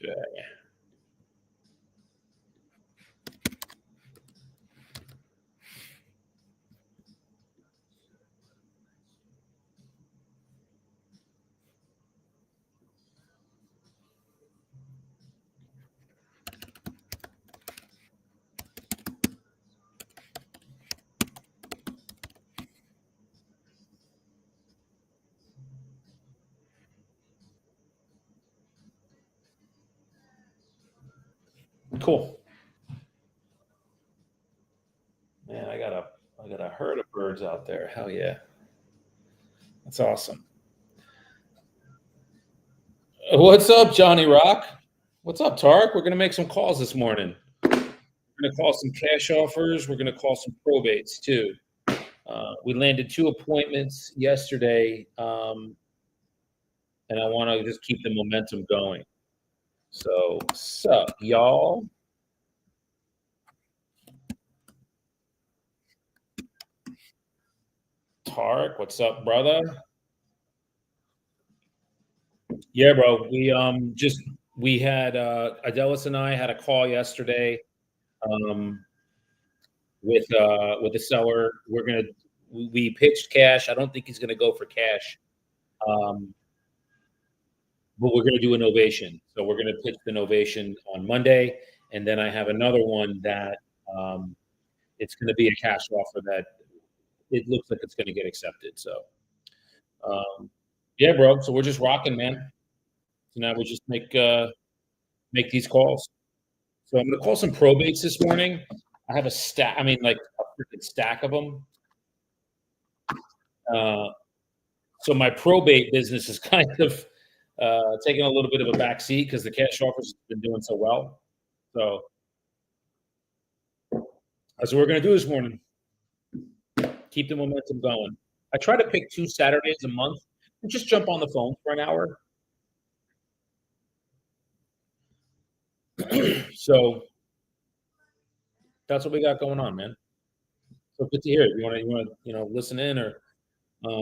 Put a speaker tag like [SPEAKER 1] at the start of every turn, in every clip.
[SPEAKER 1] Yeah. Cool. Man, I got a herd of birds out there. Hell yeah. That's awesome. What's up, Johnny Rock? What's up, Tark? We're gonna make some calls this morning. We're gonna call some cash offers. We're gonna call some probates too. We landed 2 appointments yesterday, and I want to just keep the momentum going. So, sup, y'all? Tark, what's up, brother? Yeah, bro. We had Adelis and I had a call yesterday um, with the seller. We pitched cash. I don't think he's gonna go for cash, um, but we're gonna do a novation. So we're gonna pitch the novation on Monday, and then I have another one that it's gonna be a cash offer that it looks like it's gonna get accepted. So yeah, bro. So we're just rocking, man. So now we just make these calls. So I'm gonna call some probates this morning. I have a stack. I mean, like a freaking stack of them. So my probate business is kind of taking a little bit of a back seat because the cash offers have been doing so well. So that's what we're gonna do this morning. Keep the momentum going. I try to pick 2 Saturdays a month and just jump on the phone for an hour. So that's what we got going on, man. So good to hear it. You want to listen in, or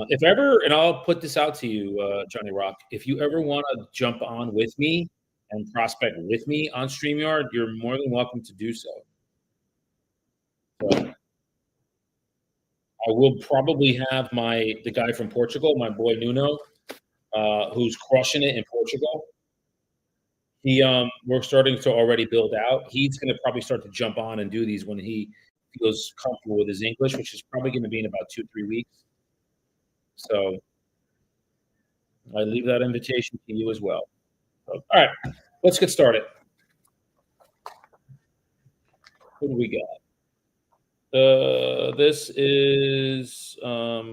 [SPEAKER 1] if ever, and I'll put this out to you, Johnny Rock. If you ever want to jump on with me and prospect with me on StreamYard, you're more than welcome to do so. So I will probably have the guy from Portugal, my boy Nuno, who's crushing it in Portugal. We're starting to already build out. He's going to probably start to jump on and do these when he feels comfortable with his English, which is probably going to be in about 2-3 weeks. So I leave that invitation to you as well. So, all right, let's get started. What do we got? This is Henpa.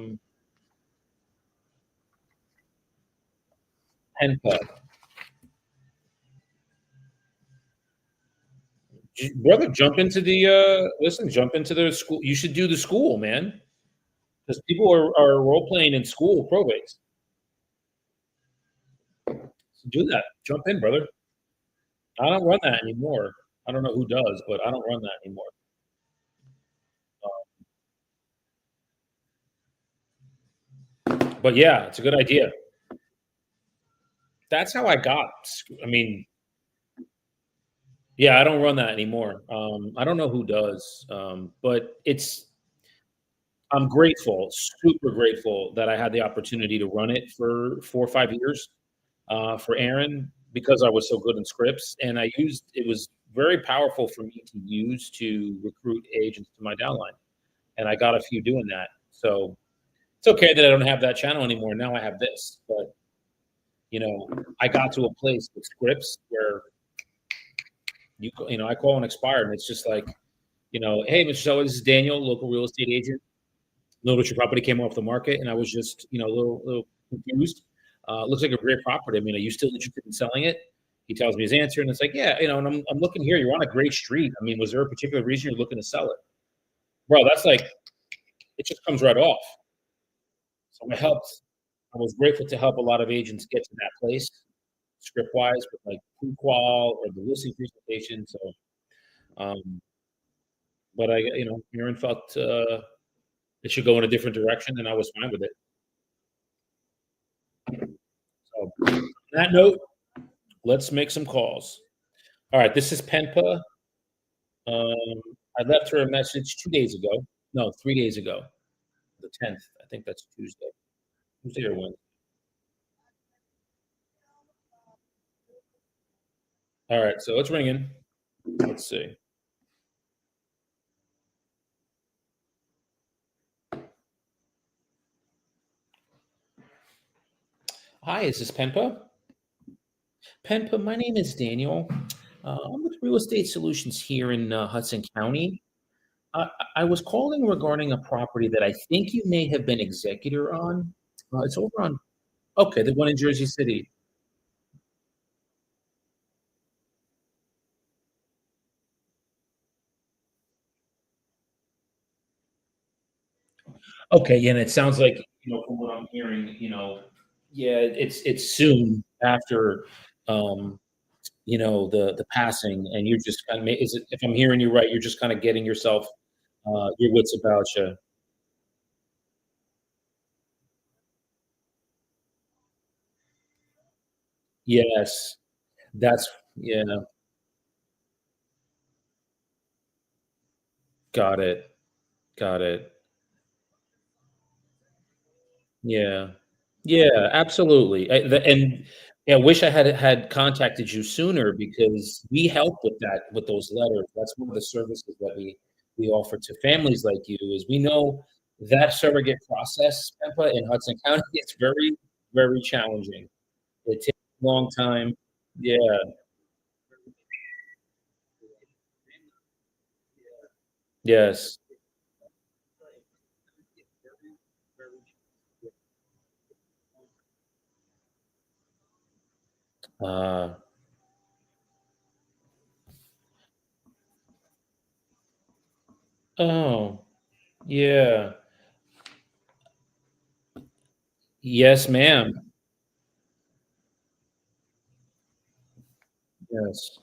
[SPEAKER 1] Brother, jump into the school. You should do the school, man, because people are role playing in school probates. So do that. Jump in, brother. I don't run that anymore. I don't know who does, but I don't run that anymore. But yeah, it's a good idea. That's how I got. I mean, yeah, I don't run that anymore. I don't know who does, but I'm grateful, super grateful that I had the opportunity to run it for 4 or 5 years for Aaron because I was so good in scripts, and it was very powerful for me to use to recruit agents to my downline, and I got a few doing that. So it's okay that I don't have that channel anymore. Now I have this, but I got to a place with scripts where I call an expired, and it's just like, hey, Mr. Seller, this is Daniel, local real estate agent. Notice your property came off the market, and I was just, a little confused. Looks like a great property. I mean, are you still interested in selling it? He tells me his answer, and it's like, yeah, and I'm looking here. You're on a great street. I mean, was there a particular reason you're looking to sell it? Bro, that's like, it just comes right off. So I was grateful to help a lot of agents get to that place, script-wise, with like pre-qual or the listing presentation. So, but Aaron felt it should go in a different direction, and I was fine with it. So, on that note, Let's make some calls. All right, this is Penpa. Um, I left her a message 2 days ago. No, 3 days ago, the 10th. I think that's Tuesday. Tuesday or Wednesday. All right, so it's ringing. Let's see. Hi, is this Penpa? Penpa, my name is Daniel. I'm with Real Estate Solutions here in Hudson County. I I was calling regarding a property that I think you may have been executor on. It's over on okay, the one in Jersey City. Okay, yeah, and it sounds like, from what I'm hearing, yeah, it's soon after, um, the passing, and you're just kinda is it if I'm hearing you right, you're just kinda getting yourself, your wits about you. Yes, that's yeah, got it, got it. Yeah. Yeah, absolutely. And yeah, I wish I had contacted you sooner because we help with that with those letters. That's one of the services that we offer to families like you is we know that surrogate process, Tampa, in Hudson County, it's very, very challenging. It takes a long time. Yeah. Yes. Uh, oh, yeah. Yes, ma'am. Yes.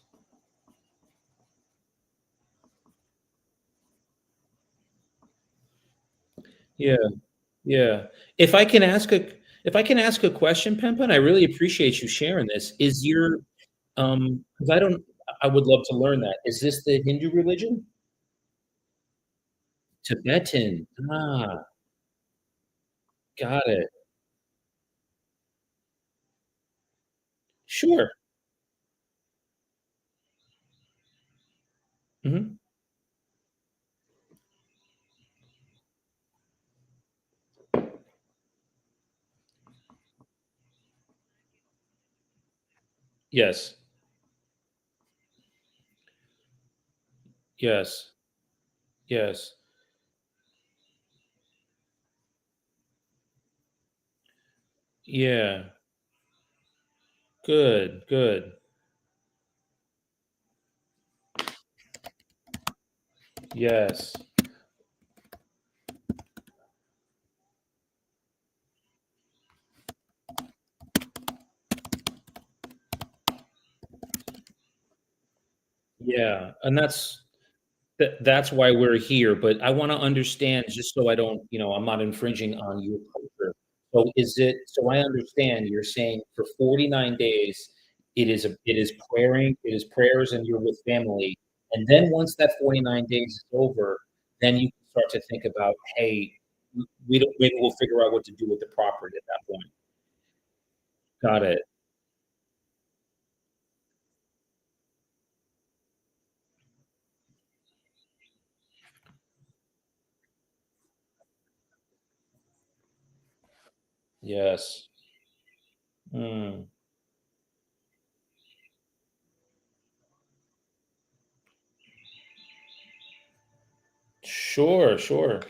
[SPEAKER 1] Yeah. Yeah. If I can ask a question, Pemba, and I really appreciate you sharing this, is your, 'cause I would love to learn that. Is this the Hindu religion? Tibetan. Ah, got it. Sure. Mhm. Yes. Yes. Yes. Yeah. Good, good. Yes. Yeah, and that's why we're here, but I wanna understand just so I don't I'm not infringing on your culture. So I understand you're saying for 49 days, it is prayers and you're with family, and then once that 49 days is over, then you can start to think about, "Hey, we don't maybe we'll figure out what to do with the property at that point." Got it. Yes. Mm. Sure, sure.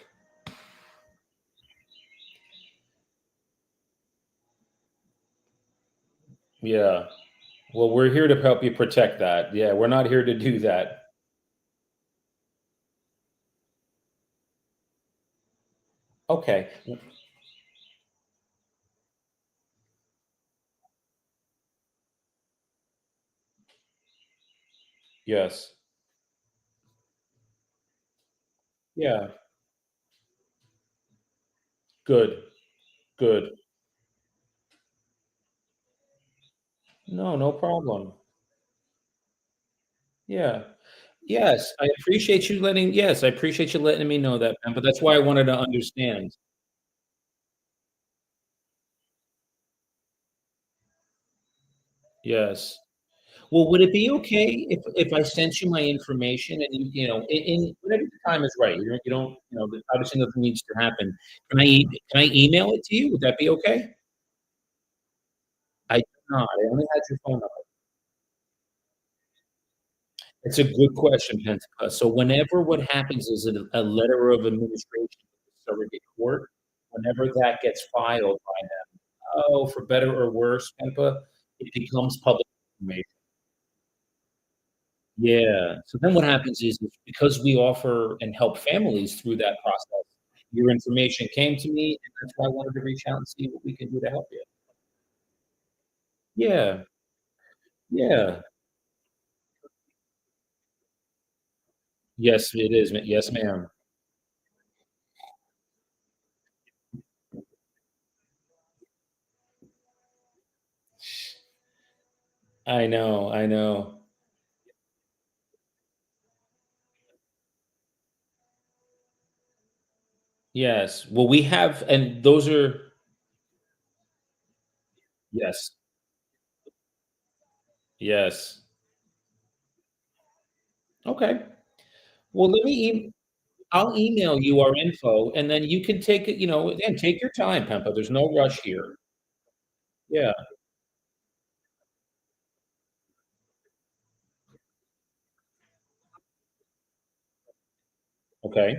[SPEAKER 1] Yeah. Well, we're here to help you protect that. Yeah, we're not here to do that. Okay. Yes. Yeah. Good. Good. No, no problem. Yeah. Yes, I appreciate you letting yes, I appreciate you letting me know that, man, but that's why I wanted to understand. Yes. Well, would it be okay if I sent you my information and in whenever the time is right, you don't, obviously nothing needs to happen. Can I email it to you? Would that be okay? I do not. I only had your phone number. It's a good question, Pentecost. So whenever what happens is a letter of administration with the surrogate court, whenever that gets filed by them, oh, for better or worse, Penpa, it becomes public information. Yeah. So then what happens is because we offer and help families through that process, your information came to me, and that's why I wanted to reach out and see what we can do to help you. Yeah. Yeah. Yes, it is. Yes, ma'am. I know. I know. Yes. Well, we have, and those are, yes. Yes. Okay. Well, I'll email you our info, and then you can take it, again, take your time, Pempa. There's no rush here. Yeah. Okay.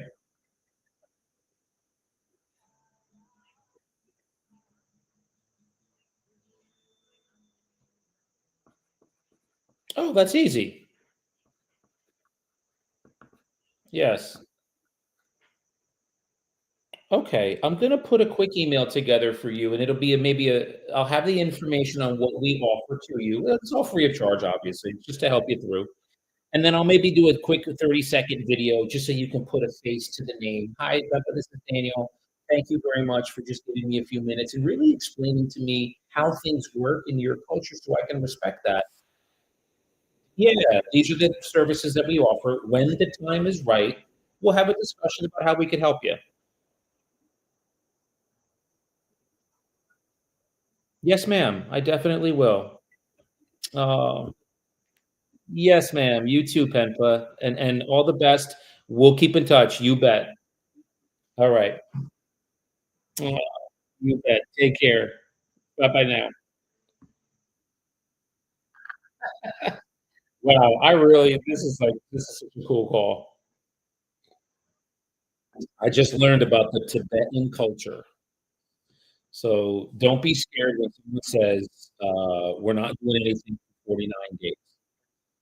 [SPEAKER 1] Oh, that's easy. Yes. Okay. I'm gonna put a quick email together for you, and it'll be maybe I'll have the information on what we offer to you. It's all free of charge, obviously, just to help you through. And then I'll maybe do a quick 30-second video just so you can put a face to the name. Hi, Becca, this is Daniel. Thank you very much for just giving me a few minutes and really explaining to me how things work in your culture so I can respect that. Yeah, these are the services that we offer. When the time is right, we'll have a discussion about how we could help you. Yes, ma'am. I definitely will. Uh, yes, ma'am. You too, Penpa. And all the best. We'll keep in touch. You bet. All right. Uh, you bet. Take care. Bye bye now. Wow, this is such a cool call. I just learned about the Tibetan culture. So don't be scared when someone says, we're not doing anything for 49 days.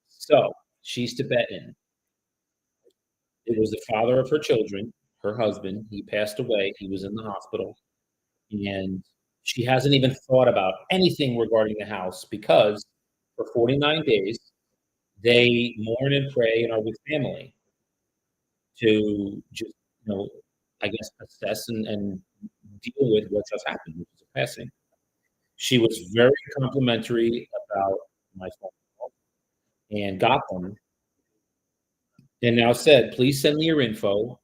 [SPEAKER 1] So she's Tibetan. It was the father of her children, her husband. He passed away. He was in the hospital. And she hasn't even thought about anything regarding the house because for 49 days, they mourn and pray and are with family to just, you know, I guess, assess and deal with what just happened, which is a passing. She was very complimentary about my phone call and got them, and now said, "Please send me your info.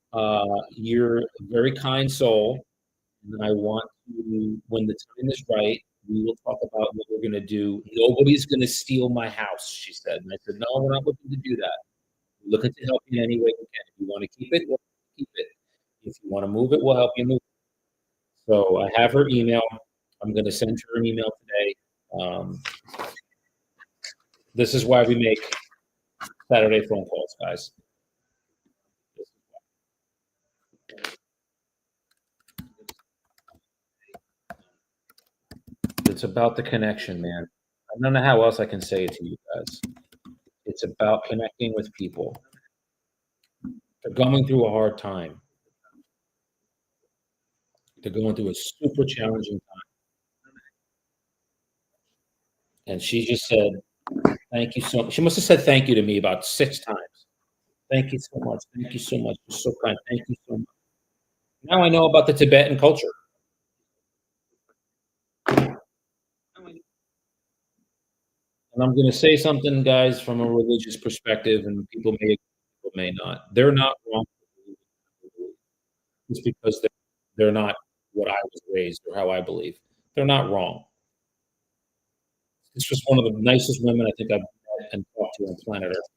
[SPEAKER 1] You're a very kind soul, and I want to, when the time is right, we will talk about what we're gonna do. Nobody's gonna steal my house," she said. And I said, "No, we're not looking to do that. We're looking to help you in any way we can. If you wanna keep it, we'll keep it. If you wanna move it, we'll help you move it." So I have her email. I'm gonna send her an email today. Um, this is why we make Saturday phone calls, guys. It's about the connection, man. I don't know how else I can say it to you guys. It's about connecting with people. They're going through a hard time. They're going through a super challenging time. And she just said, "Thank you so much." She must have said thank you to me about 6 times. "Thank you so much. Thank you so much. You're so kind. Thank you so much." Now I know about the Tibetan culture. And I'm going to say something, guys, from a religious perspective, and people may not. They're not wrong just because they're not what I was raised or how I believe. They're not wrong. This was one of the nicest women I think I've met and talked to on planet Earth.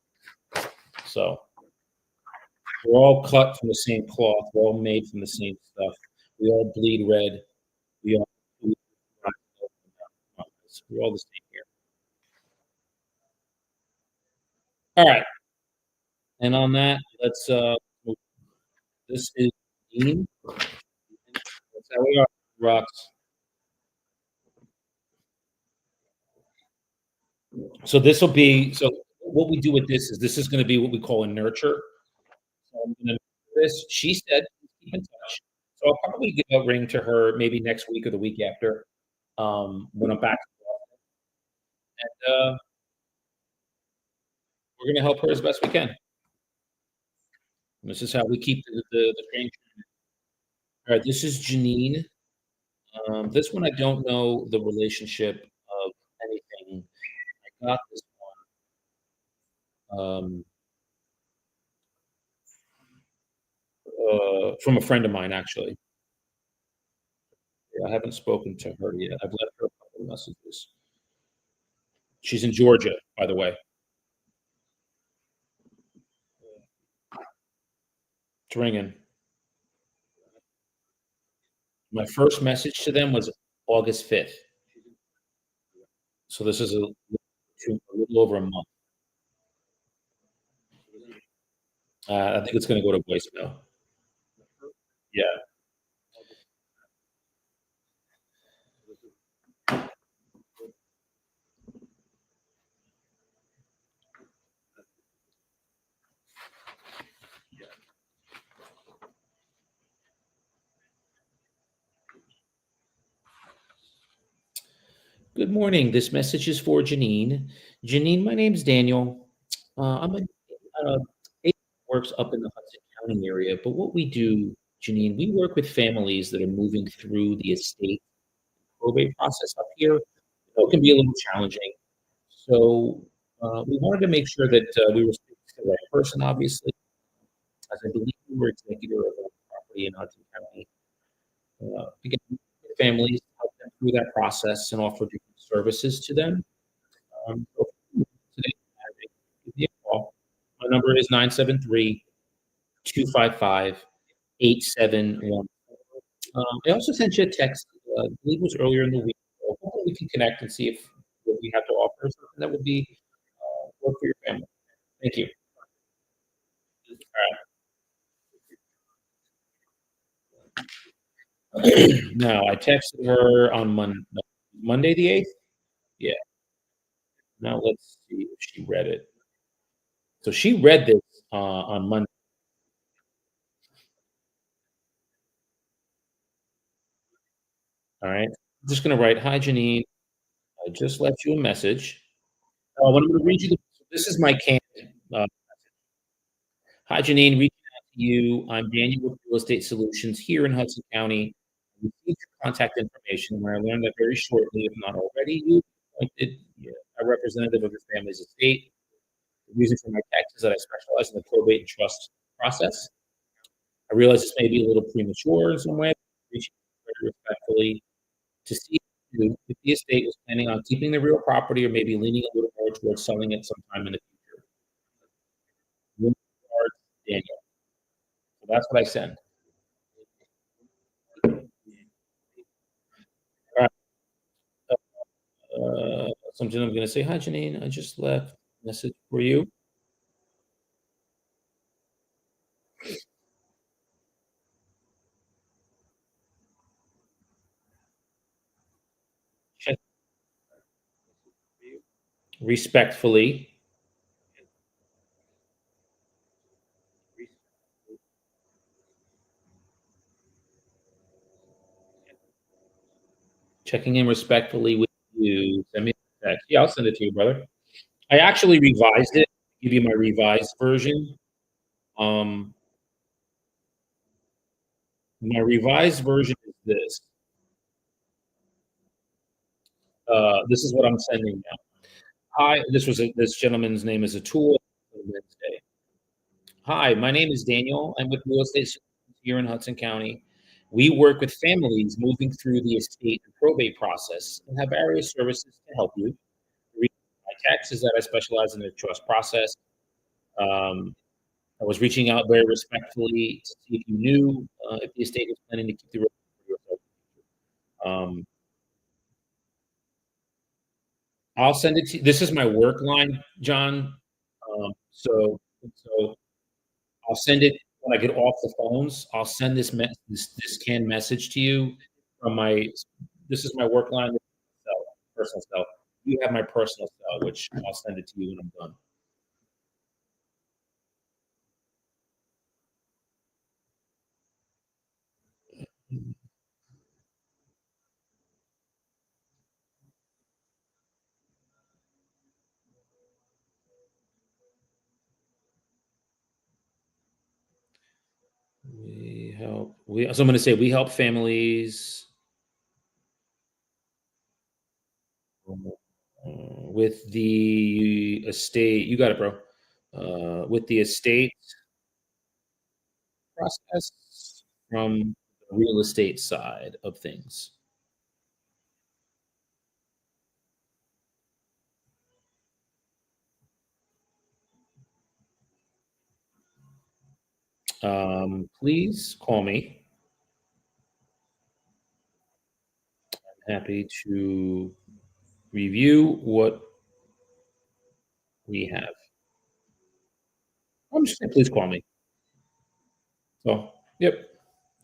[SPEAKER 1] So we're all cut from the same cloth. We're all made from the same stuff. We all bleed red. We all we're all the same here. All right. And on that, let's this is Dean. That's how we are. Rocks. So this will be so what we do with this is going to be what we call a nurture. So I'm going to this. She said keep in touch. So I'll probably give a ring to her maybe next week or the week after when I'm back. And we're going to help her as best we can. And this is how we keep the train. All right, this is Janine. This one I don't know the relationship of anything. I got this one from a friend of mine actually. Yeah, I haven't spoken to her yet. I've left her a couple of messages. She's in Georgia, by the way. It's ringing. My first message to them was August 5th. So this is a little over a month. I think it's going to go to voicemail. Yeah. Good morning. This message is for Janine. Janine, my name's Daniel. I'm a agent that works up in the Hudson County area, but what we do, Janine, we work with families that are moving through the estate probate process up here. It can be a little challenging. So we wanted to make sure that we were speaking to the right person, obviously, as I believe we were executor of a property in Hudson County. Again, families, help them through that process and offer different services to them. So today, give me a call. My number is 973-255-8714. I also sent you a text, I believe it was earlier in the week. So hopefully we can connect and see if what we have to offer is something that would be work for your family. Thank you. All right. Now, I texted her on Monday the 8th. Yeah. Now let's see if she read it. So she read this on Monday. All right. I'm just going to write, Hi, Janine. I just left you a message. What I'm going to read you. This is my can. Uh, Hi, Janine. Reaching out to you. I'm Daniel with Real Estate Solutions here in Hudson County. I received your contact information where I learned that very shortly, if not already, you appointed a representative of your family's estate. The reason for my text is that I specialize in the probate and trust process. I realize this may be a little premature in some way, reaching out very respectfully to see if the estate was planning on keeping the real property or maybe leaning a little more towards selling it sometime in the future. Daniel. So that's what I send. All right. Something I'm going to say. Hi, Janine. I just left a message for you. Check respectfully. Checking in respectfully with you. Send me a text. Yeah, I'll send it to you, brother. I actually revised it. Give you my revised version. Um, my revised version is this. This is what I'm sending now. Hi, this gentleman's name is Atul Wednesday. Hi, my name is Daniel. I'm with Real Estate Solutions here in Hudson County. We work with families moving through the estate and probate process and have various services to help you. The reason my text is that I specialize in the trust process. Um, I was reaching out very respectfully to see if you knew if the estate was planning to keep the road for yourself. Um, I'll send it to you. This is my work line, John. So I'll send it when I get off the phones. I'll send this canned message to you from my. This is my work line, cell, personal cell. You have my personal cell, which I'll send it to you when I'm done. We help. So I'm going to say we help families with the estate. You got it, bro. With the estate process from the real estate side of things. Please call me. Happy to review what we have. I'm just saying, please call me. So, yep.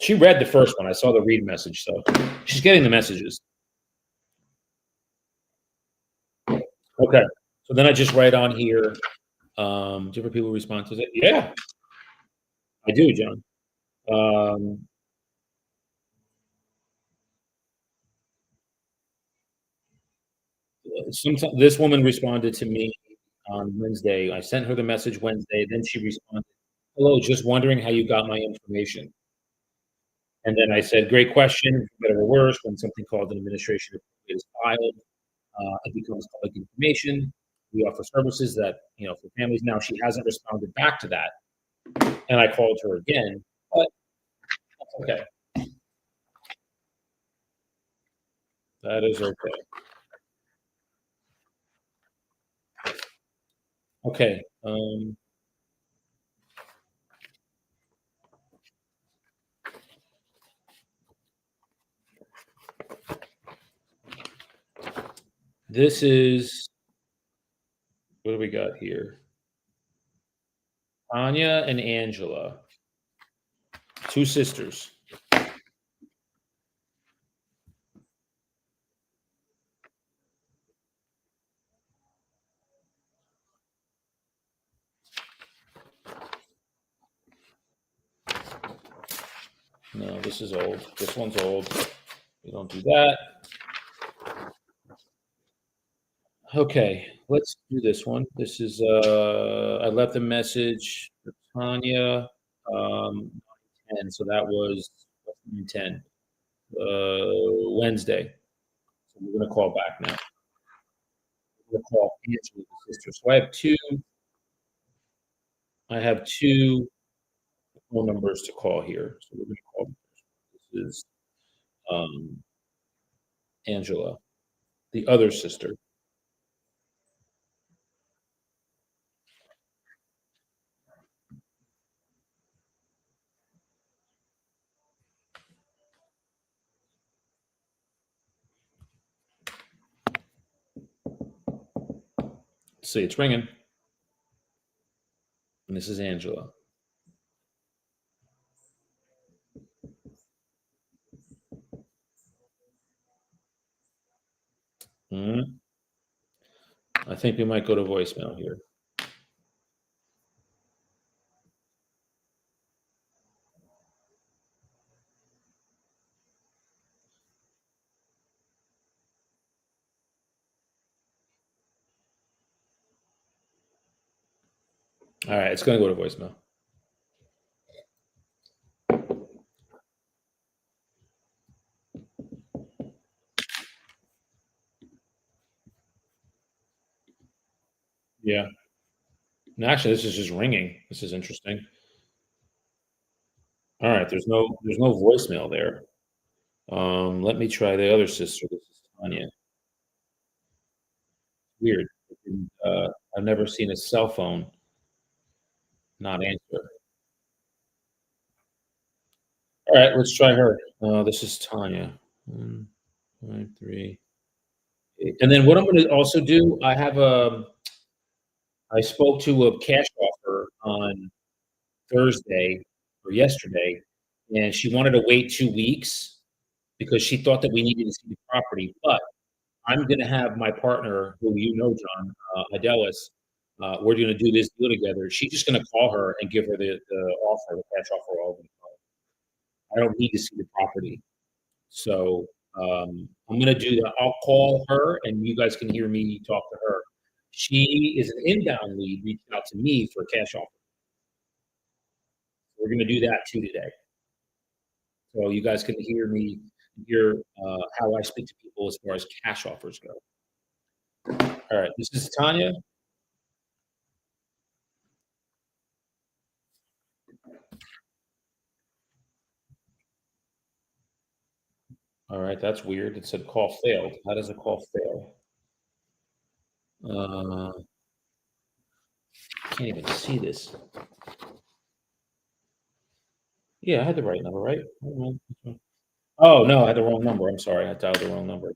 [SPEAKER 1] She read the first one. I saw the read message, so she's getting the messages. Okay. So then I just write on here. Different people respond to it. Yeah, I do, John. Um, Sometimes this woman responded to me on Wednesday. I sent her the message Wednesday. Then she responded, "Hello, just wondering how you got my information." And then I said, "Great question. For better or worse, when something called an administration report is filed, it becomes public information. We offer services that, for families." Now she hasn't responded back to that, and I called her again, but that's okay. That is okay. Okay. This is what do we got here? Anya and Angela, two sisters. No, this is old. This one's old. We don't do that. Okay, let's do this one. This is I left a message for Tanya, 10, so that was 10, Wednesday. So we're gonna call back now. We're gonna call Angela's sister. So I have two phone numbers to call here. So we're gonna call them. This is um, Angela, the other sister. See, it's ringing, and this is Angela. Mhm. I think we might go to voicemail here. All right, it's going to go to voicemail. Yeah. No, actually, this is just ringing. This is interesting. All right, there's no voicemail there. Let me try the other sister. This is Tanya. Weird. I've never seen a cell phone not answer. All right, let's try her. This is Tanya. 1, 5, 3, 8. And then what I'm going to also do, I spoke to a cash offer on Thursday or yesterday, and she wanted to wait 2 weeks because she thought that we needed to see the property. But I'm going to have my partner, who you know, John, Idelis, we're going to do this deal together. She's just going to call her and give her the offer, the cash offer over the phone. I don't need to see the property. So I'm going to do that. I'll call her and you guys can hear me talk to her. She is an inbound lead, reached out to me for a cash offer. We're going to do that too today. So you guys can hear how I speak to people as far as cash offers go. All right, this is Tanya. All right, that's weird. It said call failed. How does a call fail? Uh, can't even see this. Yeah, I had the right number, right? Oh no, I had the wrong number. I'm sorry, I dialed the wrong number.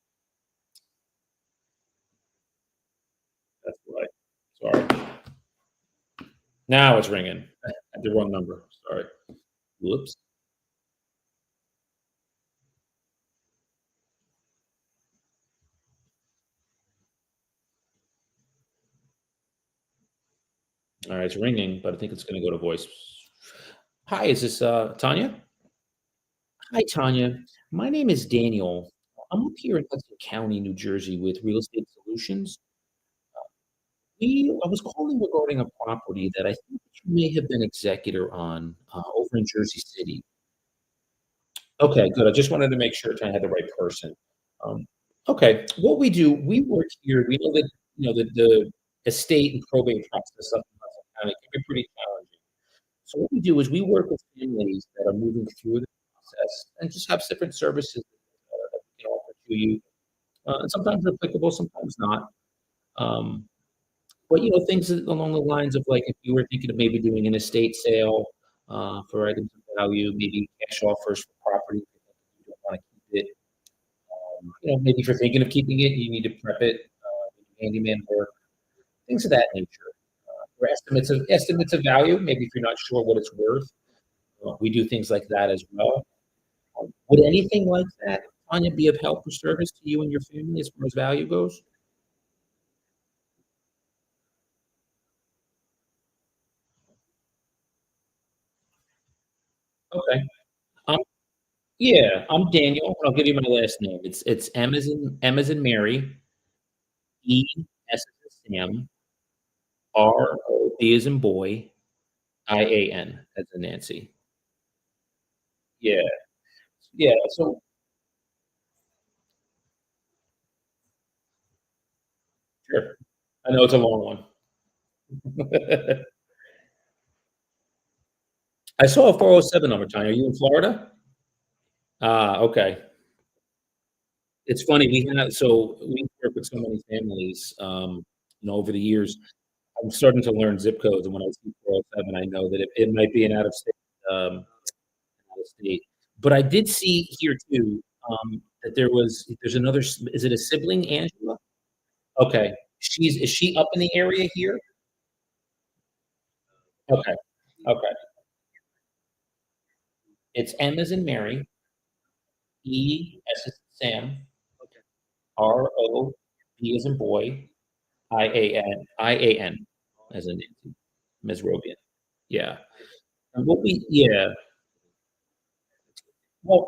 [SPEAKER 1] That's right. Sorry. Now it's ringing. I had the wrong number. Sorry. Whoops. All right, it's ringing, but I think it's going to go to voice. Hi, is this Tanya? Hi, Tanya. My name is Daniel. I'm up here in Hudson County, New Jersey, with Real Estate Solutions. I was calling regarding a property that I think that you may have been executor on over in Jersey City. Okay, good. I just wanted to make sure I had the right person. Um, okay, what we do, we work here. We know that the estate and probate process up in Hudson County can be pretty challenging. So what we do is we work with families that are moving through the process and just have different services that we can offer to you. And sometimes they're applicable, sometimes not. Um, but things along the lines of like if you were thinking of maybe doing an estate sale for items of value, maybe cash offers for property, if you don't want to keep it. Maybe if you're thinking of keeping it, you need to prep it, handyman work, things of that nature. For estimates of value, maybe if you're not sure what it's worth, we do things like that as well. Would anything like that, Tanya, be of help or service to you and your family as far as value goes? Okay. Um, yeah, I'm Daniel. I'll give you my last name. It's M as in Mary, E S as in Sam, ROB as in boy, IAN as in Nancy. Yeah, yeah. So sure. I know it's a long one. I saw a 407 number, Tanya. Are you in Florida? Ah, okay. It's funny, we work with so many families, over the years. I'm starting to learn zip codes, and when I see 407, I know that it might be an out of state. But I did see here too, that there's another is it a sibling, Angela? Okay. Is she up in the area here? Okay. Okay. It's M as in Mary, E as in Sam, ROB as in boy, IAN as in Nancy, Ms. Robian. Yeah. And what we yeah. Well,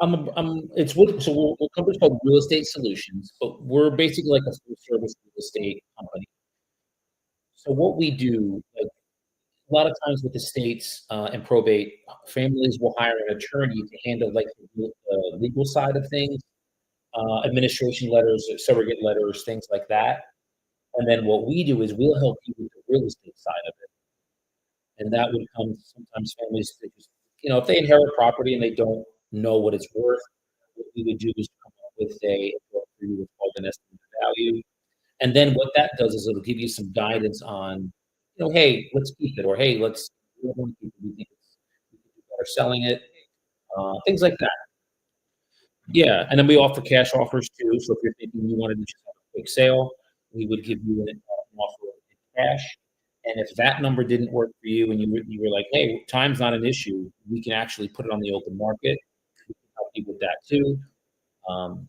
[SPEAKER 1] it's what so we're a company's called Real Estate Solutions, but we're basically like a full service real estate company. So what we do, like a lot of times with estates and probate, families will hire an attorney to handle like the legal side of things, administration letters, surrogate letters, things like that. And then what we do is we'll help you with the real estate side of it. And that would come sometimes families that just, if they inherit property and they don't know what it's worth, what we would do is come up with what's called an estimated value. And then what that does is it'll give you some guidance on, hey, let's keep it, or hey, we don't want to keep it. We think we could do better selling it, things like that. Yeah, and then we offer cash offers too. So if you're thinking you wanted to just have a quick sale, we would give you an offer in cash. And if that number didn't work for you, and you were like, "Hey, time's not an issue. We can actually put it on the open market. We can help you with that too."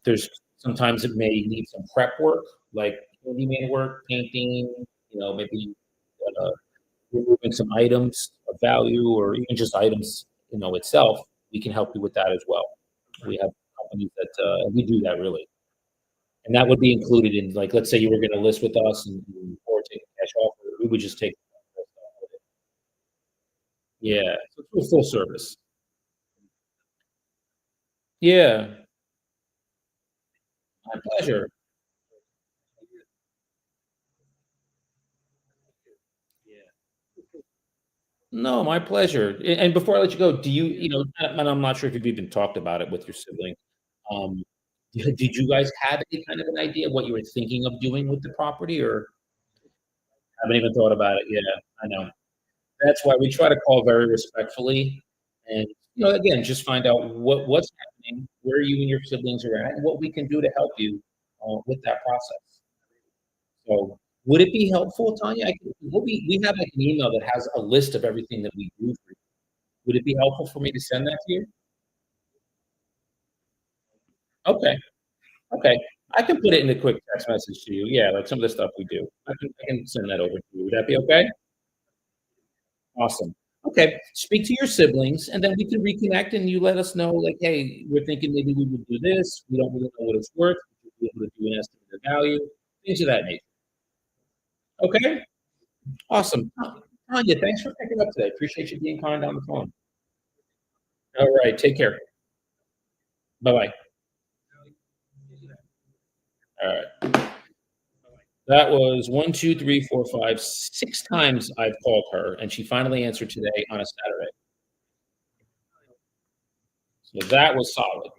[SPEAKER 1] There's sometimes it may need some prep work, like handyman work, painting. Maybe uh, removing some items of value, or even just items, itself. We can help you with that as well. We have companies that we do that really, and that would be included in, like, let's say you were going to list with us or take a cash offer, we would just take. Yeah, so it's a full service. Yeah, my pleasure. No, my pleasure. And before I let you go, do and I'm not sure if you've even talked about it with your sibling. Um, did you guys have any kind of an idea what you were thinking of doing with the property, or haven't even thought about it? Yeah, I know. That's why we try to call very respectfully, and, again, just find out what's happening, where you and your siblings are at, and what we can do to help you, with that process. So, would it be helpful, Tanya? We have, like, an email that has a list of everything that we do for you. Would it be helpful for me to send that to you? Okay, okay. I can put it in a quick text message to you. Yeah, like some of the stuff we do. I can send that over to you. Would that be okay? Awesome. Okay. Speak to your siblings, and then we can reconnect, and you let us know, like, hey, we're thinking maybe we would do this. We don't really know what it's worth. We should be able to do an estimate of value, things of that nature. Okay. Awesome. Tanya, thanks for picking up today. Appreciate you being kind on the phone. All right. Take care. Bye bye. All right. That was one, two, three, four, five, 6 times I've called her, and she finally answered today on a Saturday. So that was solid.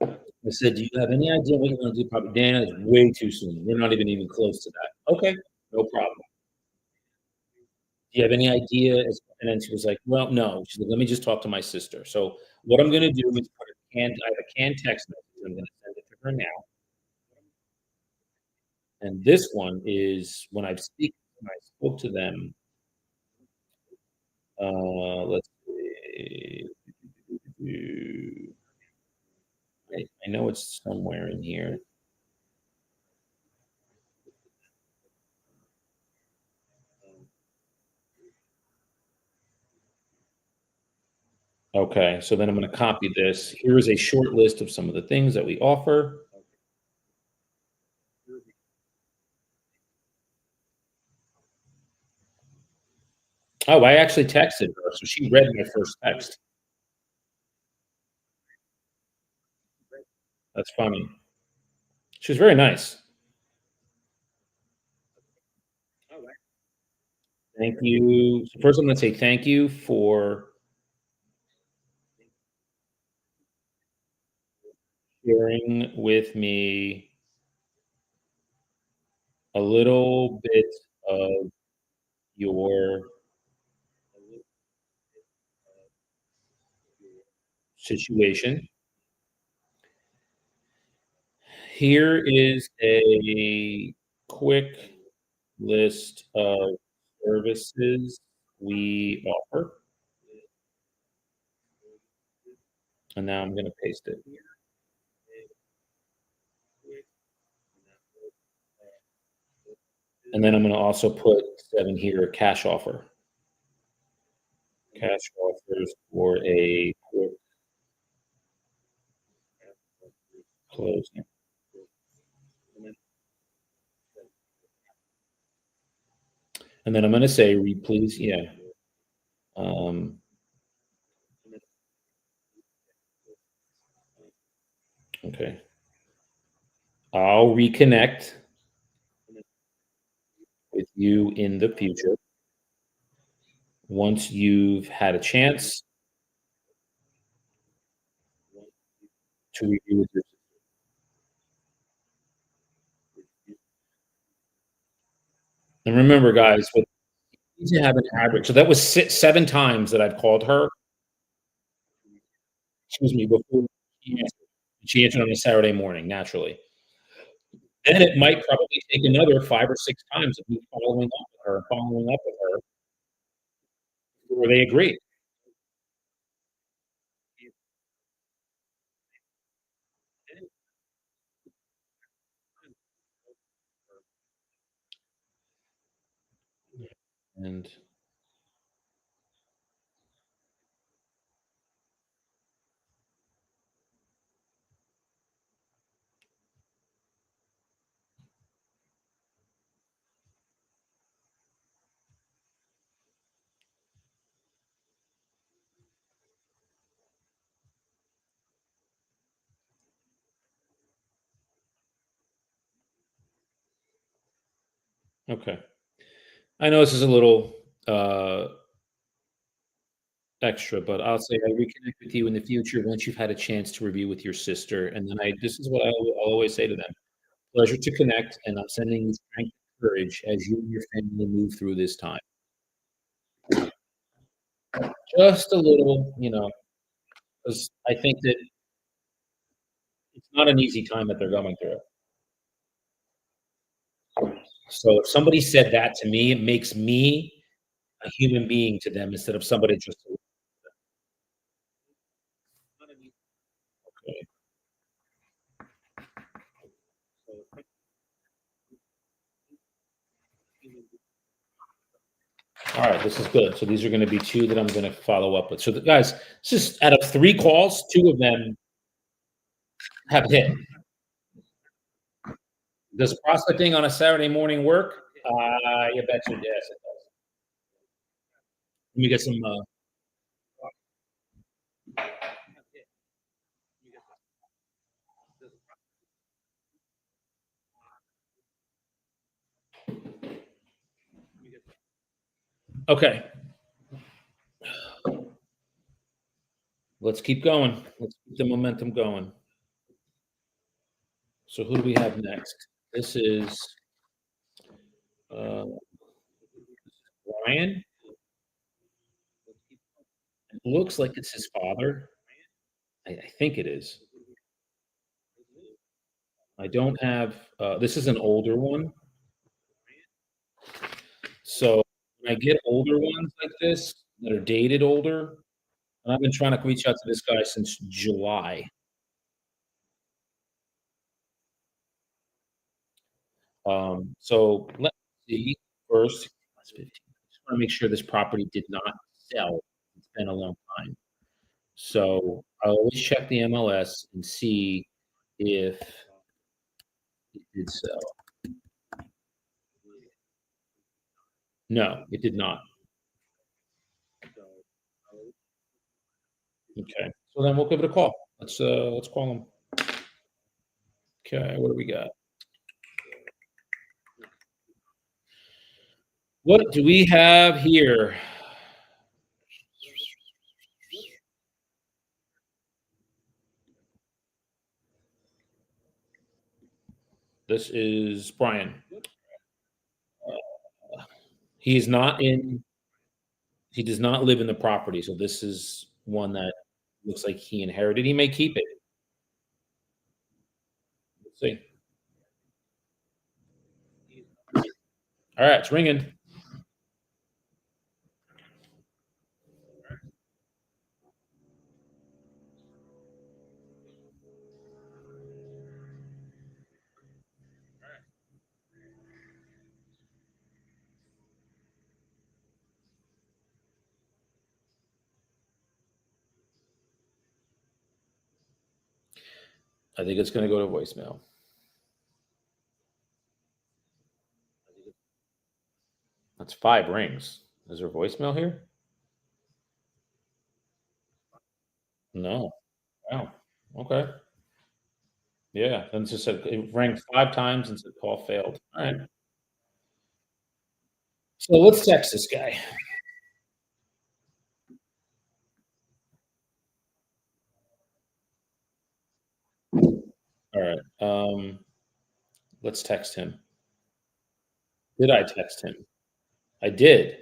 [SPEAKER 1] I said, "Do you have any idea what you wanna do?" Probably, "Dan, it's way too soon. We're not even close to that." "Okay, no problem. Do you have any idea?" And then she was like, "Well, no." She's like, "Let me just talk to my sister." So what I'm gonna do is I have a canned text message. I'm gonna send it to her now, and this one is when I spoke to them, let's see. I know it's somewhere in here. Okay, so then I'm gonna copy this. Here is a short list of some of the things that we offer. Oh, I actually texted her, so she read my first text. That's funny. She was very nice. Thank you. So first, I'm gonna say thank you for sharing with me a little bit of your situation. Here is a quick list of services we offer, and now I'm gonna paste it. And then I'm gonna also put 7 here, cash offer. Cash offers for a quick closing. And then I'm gonna say, "Read, please." Yeah. Um, okay. I'll reconnect with you in the future once you've had a chance to review with your. And remember, guys, with need to have an average. So that was 7 times that I've called her, excuse me, before she answered. She answered on a Saturday morning, naturally. Then it might probably take another 5 or 6 times of me following up with her before they agree. And okay. I know this is a little, extra, but I'll say I reconnect with you in the future once you've had a chance to review with your sister, and then I this is what I'll always say to them. Pleasure to connect, and I'm sending you strength and courage as you and your family move through this time. Just a little, 'cause I think that it's not an easy time that they're going through. So if somebody said that to me, it makes me a human being to them instead of somebody just. Okay. All right, this is good. So these are going to be 2 that I'm going to follow up with. So the guys, it's just out of 3 calls, 2 of them have hit. Does prospecting on a Saturday morning work? You betcha, yes, it does. Let me get some, okay, let's keep going. Let's keep the momentum going. So who do we have next? This is, uh, Ryan. It looks like it's his father. I think it is. I don't have, this is an older one. So when I get older ones like this that are dated older, and I've been trying to reach out to this guy since July. So let's see first. Just want to make sure this property did not sell. It's been a long time. So I always check the MLS and see if it did sell. No, it did not. Okay. So then we'll give it a call. Let's call him. Okay, what do we got? What do we have here? This is Brian. He is not in he does not live in the property, so this is one that looks like he inherited. He may keep it. Let's see. All right, it's ringing. I think it's gonna go to voicemail. That's 5 rings. Is there voicemail here? No. Wow. Okay. Yeah, then it just said it rang 5 times and said call failed. Alright. So let's text this guy. Alright, let's text him. Did I text him? I did.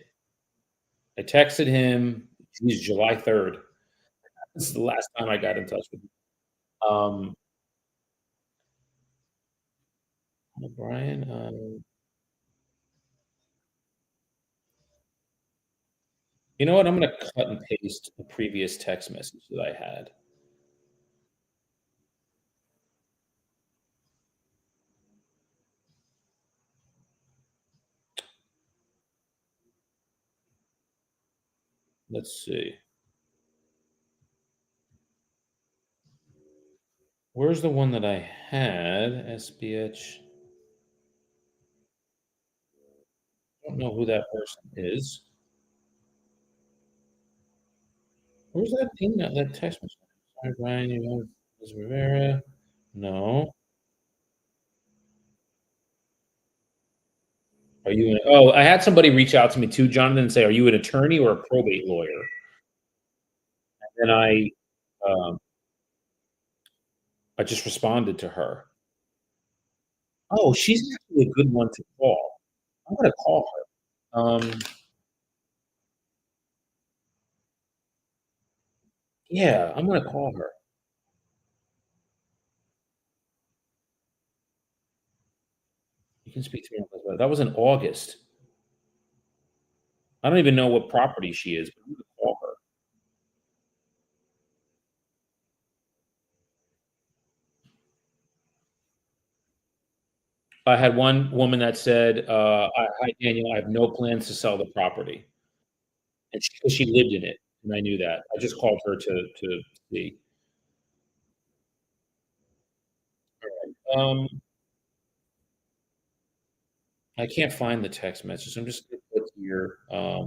[SPEAKER 1] I texted him, geez, July 3rd. This is the last time I got in touch with him. Um, Brian, you know what? I'm gonna cut and paste the previous text message that I had. Let's see. Where's the one that I had? SBH. I don't know who that person is. Where's that email, that text message? Hi, Brian, you have Ms. Rivera? No. Are you an oh, I had somebody reach out to me too, Jonathan, and say, "Are you an attorney or a probate lawyer?" And um, I just responded to her. Oh, she's actually a good one to call. I'm gonna call her. Yeah, I'm gonna call her. You can speak to me on that. That was in August. I don't even know what property she is, but I'm gonna call her. I had one woman that said, "Hi, Daniel, I have no plans to sell the property," and she 'cause she lived in it, and I knew that. I just called her to see. Um, I can't find the text message. I'm just gonna put here, "Hi,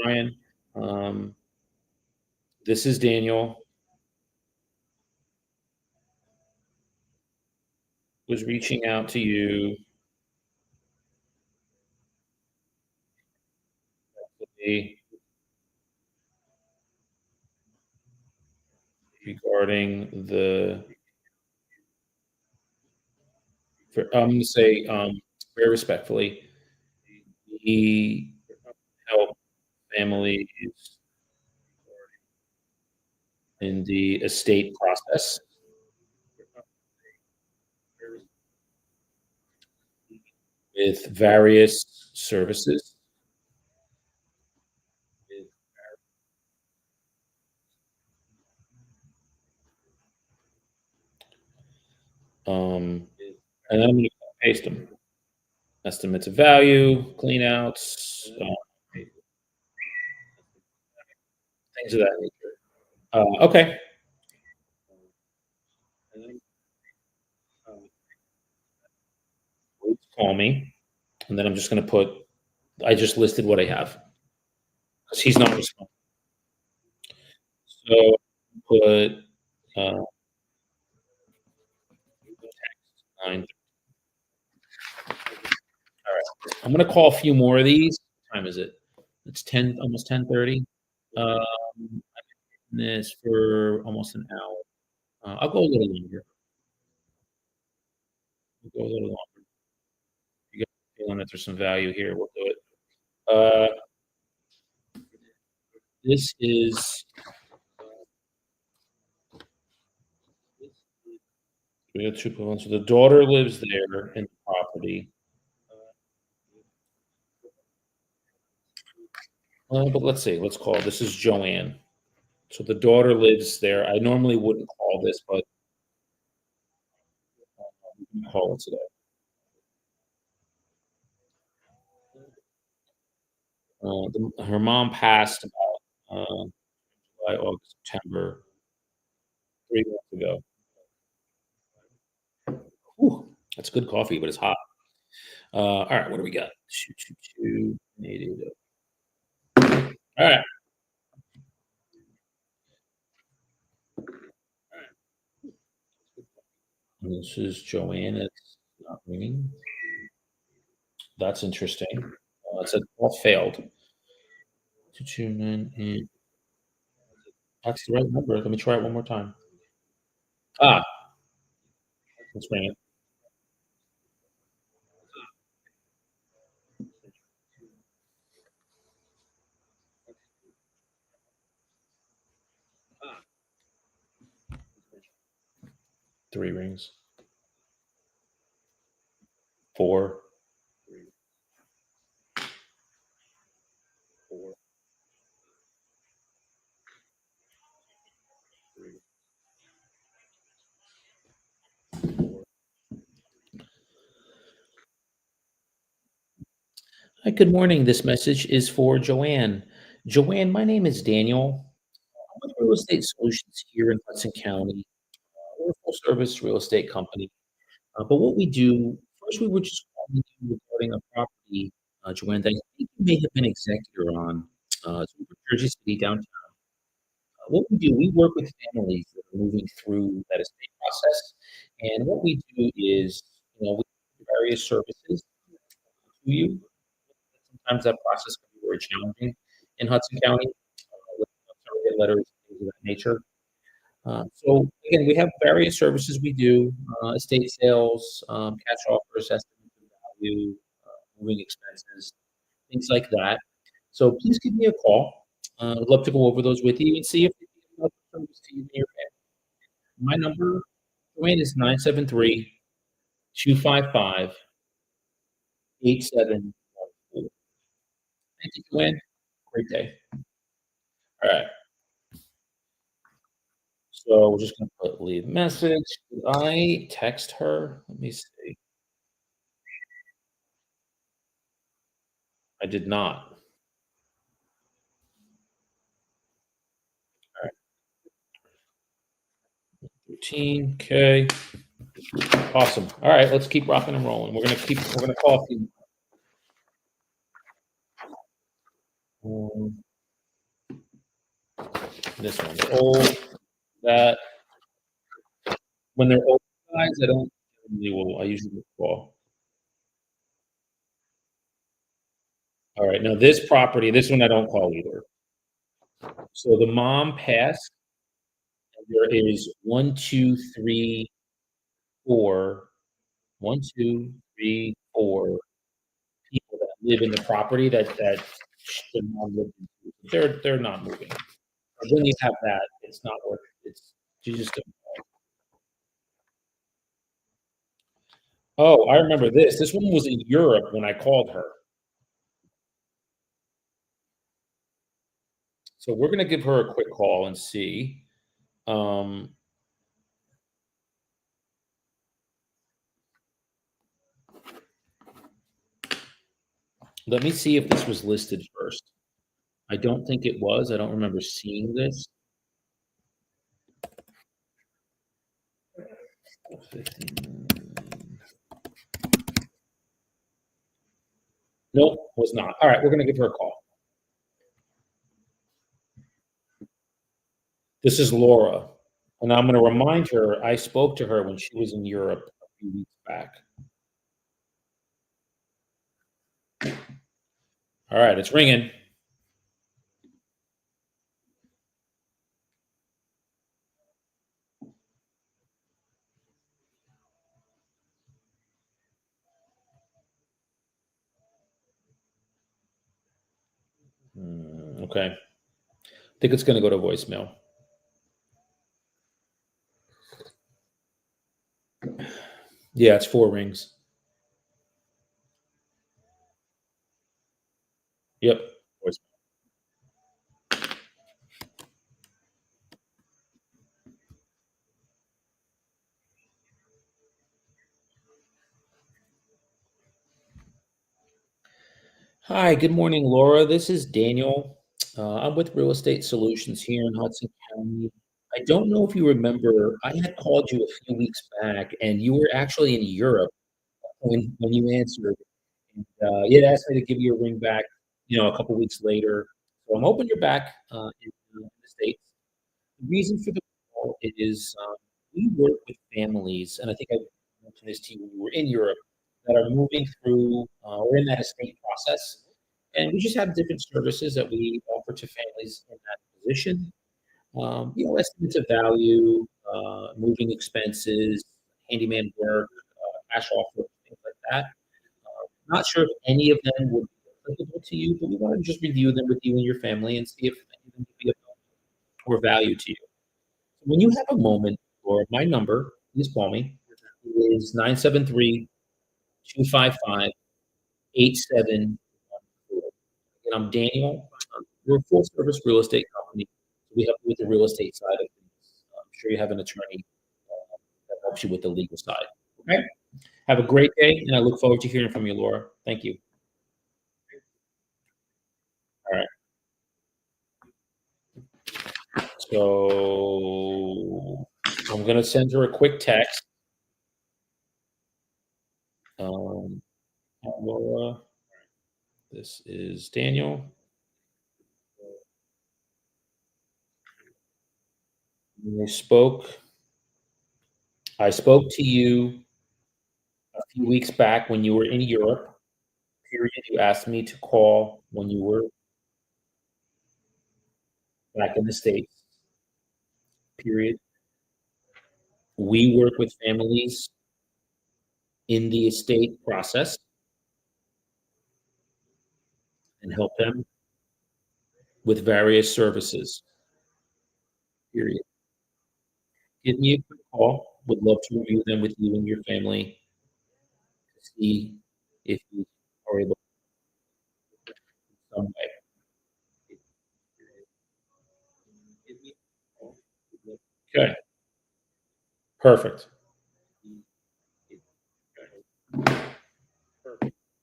[SPEAKER 1] Brian. Um, this is Daniel. Was reaching out to you regarding the" I'm gonna say, very respectfully, "we help families in the estate process with various services." Um, and then I'm gonna paste them. Estimates of value, clean outs, things of that nature. Okay. Please call me, and then I'm just gonna put I just listed what I have because he's not responding. So put uh, 9. All right. I'm gonna call a few more of these. What time is it? It's 10, almost 10:30. Um, this for almost an hour. I'll go a little longer. I'll go a little longer. You get the feeling that there's some value here, we'll do it. Uh, this is we got 2 people. So the daughter lives there in the property. But let's see, let's call this is Joanne. So the daughter lives there. I normally wouldn't call this, but we can call it today. Her mom passed about July, August, September, 3 months ago. Whew, that's good coffee, but it's hot. All right, what do we got? Shoot, shoot, shoot. 880. All right. This is Joanne. It's not ringing. That's interesting. It said all failed. 229. That's the right number. Let me try it one more time. Ah, it's ringing. Three rings. Four. Hi, good morning. This message is for Joanne. Joanne, my name is Daniel. I'm with Real Estate Solutions here in Hudson County. We're a full service real estate company. But what we do, first, we were just calling you regarding a property, Joanne, that I think you may have been executor on. It's over Jersey City downtown. What we do, we work with families that are moving through that estate process. And what we do is, we do various services to you. Sometimes that process can be very challenging in Hudson County, with surrogate letters, things of that nature. So again, we have various services we do, estate sales, cash offers, estimates of value, moving expenses, things like that. So please give me a call. I'd love to go over those with you and see if they can be of service to you and your family. My number, Joanne, is 973-255-8714. Thank you, Joanne. Great day. All right. So we're just gonna put leave message. Did I text her? Let me see. I did not. All right. Routine. Okay. Awesome. All right. Let's keep rocking and rolling. We're gonna call a few. Um, this one's old. That when they're old guys, I don't I usually call. All right. Now this property, this one I don't call either. So the mom passed. There is one, two, three, four. One, two, three, four people that live in the property that should not live in. They're not moving. When you have that, it's not worth it. It's you just don't. Oh, I remember this. This woman was in Europe when I called her. So we're gonna give her a quick call and see. Um, Let me see if this was listed first. I don't think it was. I don't remember seeing this. 15. Nope, was not. All right, we're gonna give her a call. This is Laura, and I'm gonna remind her I spoke to her when she was in Europe a few weeks back. All right, it's ringing. Okay. I think it's gonna go to voicemail. Yeah, it's 4 rings. Yep, voice. Hi, good morning, Laura. This is Daniel. I'm with Real Estate Solutions here in Hudson County. I don't know if you remember, I had called you a few weeks back, and you were actually in Europe when you answered. And, you had asked me to give you a ring back, a couple weeks later. So I'm hoping you're back in the States. The reason for the call is we work with families, and I think I mentioned this to you when you were in Europe, that are moving through or in that estate process. And we just have different services that we offer to families in that position. Estimates of value, moving expenses, handyman work, cash offer, things like that. Not sure if any of them would be applicable to you, but we want to just review them with you and your family and see if any of them would be of or value to you. When you have a moment, or my number, please call me, is 973-255-8714. And I'm Daniel. We're a full service real estate company. So we help you with the real estate side of things. I'm sure you have an attorney that helps you with the legal side. Okay? Have a great day, and I look forward to hearing from you, Laura. Thank you. All right. So I'm going to send her a quick text. Um, Laura, this is Daniel. I spoke to you a few weeks back when you were in Europe. Period. You asked me to call when you were back in the States. Period. We work with families in the estate process and help them with various services. Period. Give me a quick call. Would love to review them with you and your family to see if you are able in some way. Okay, perfect.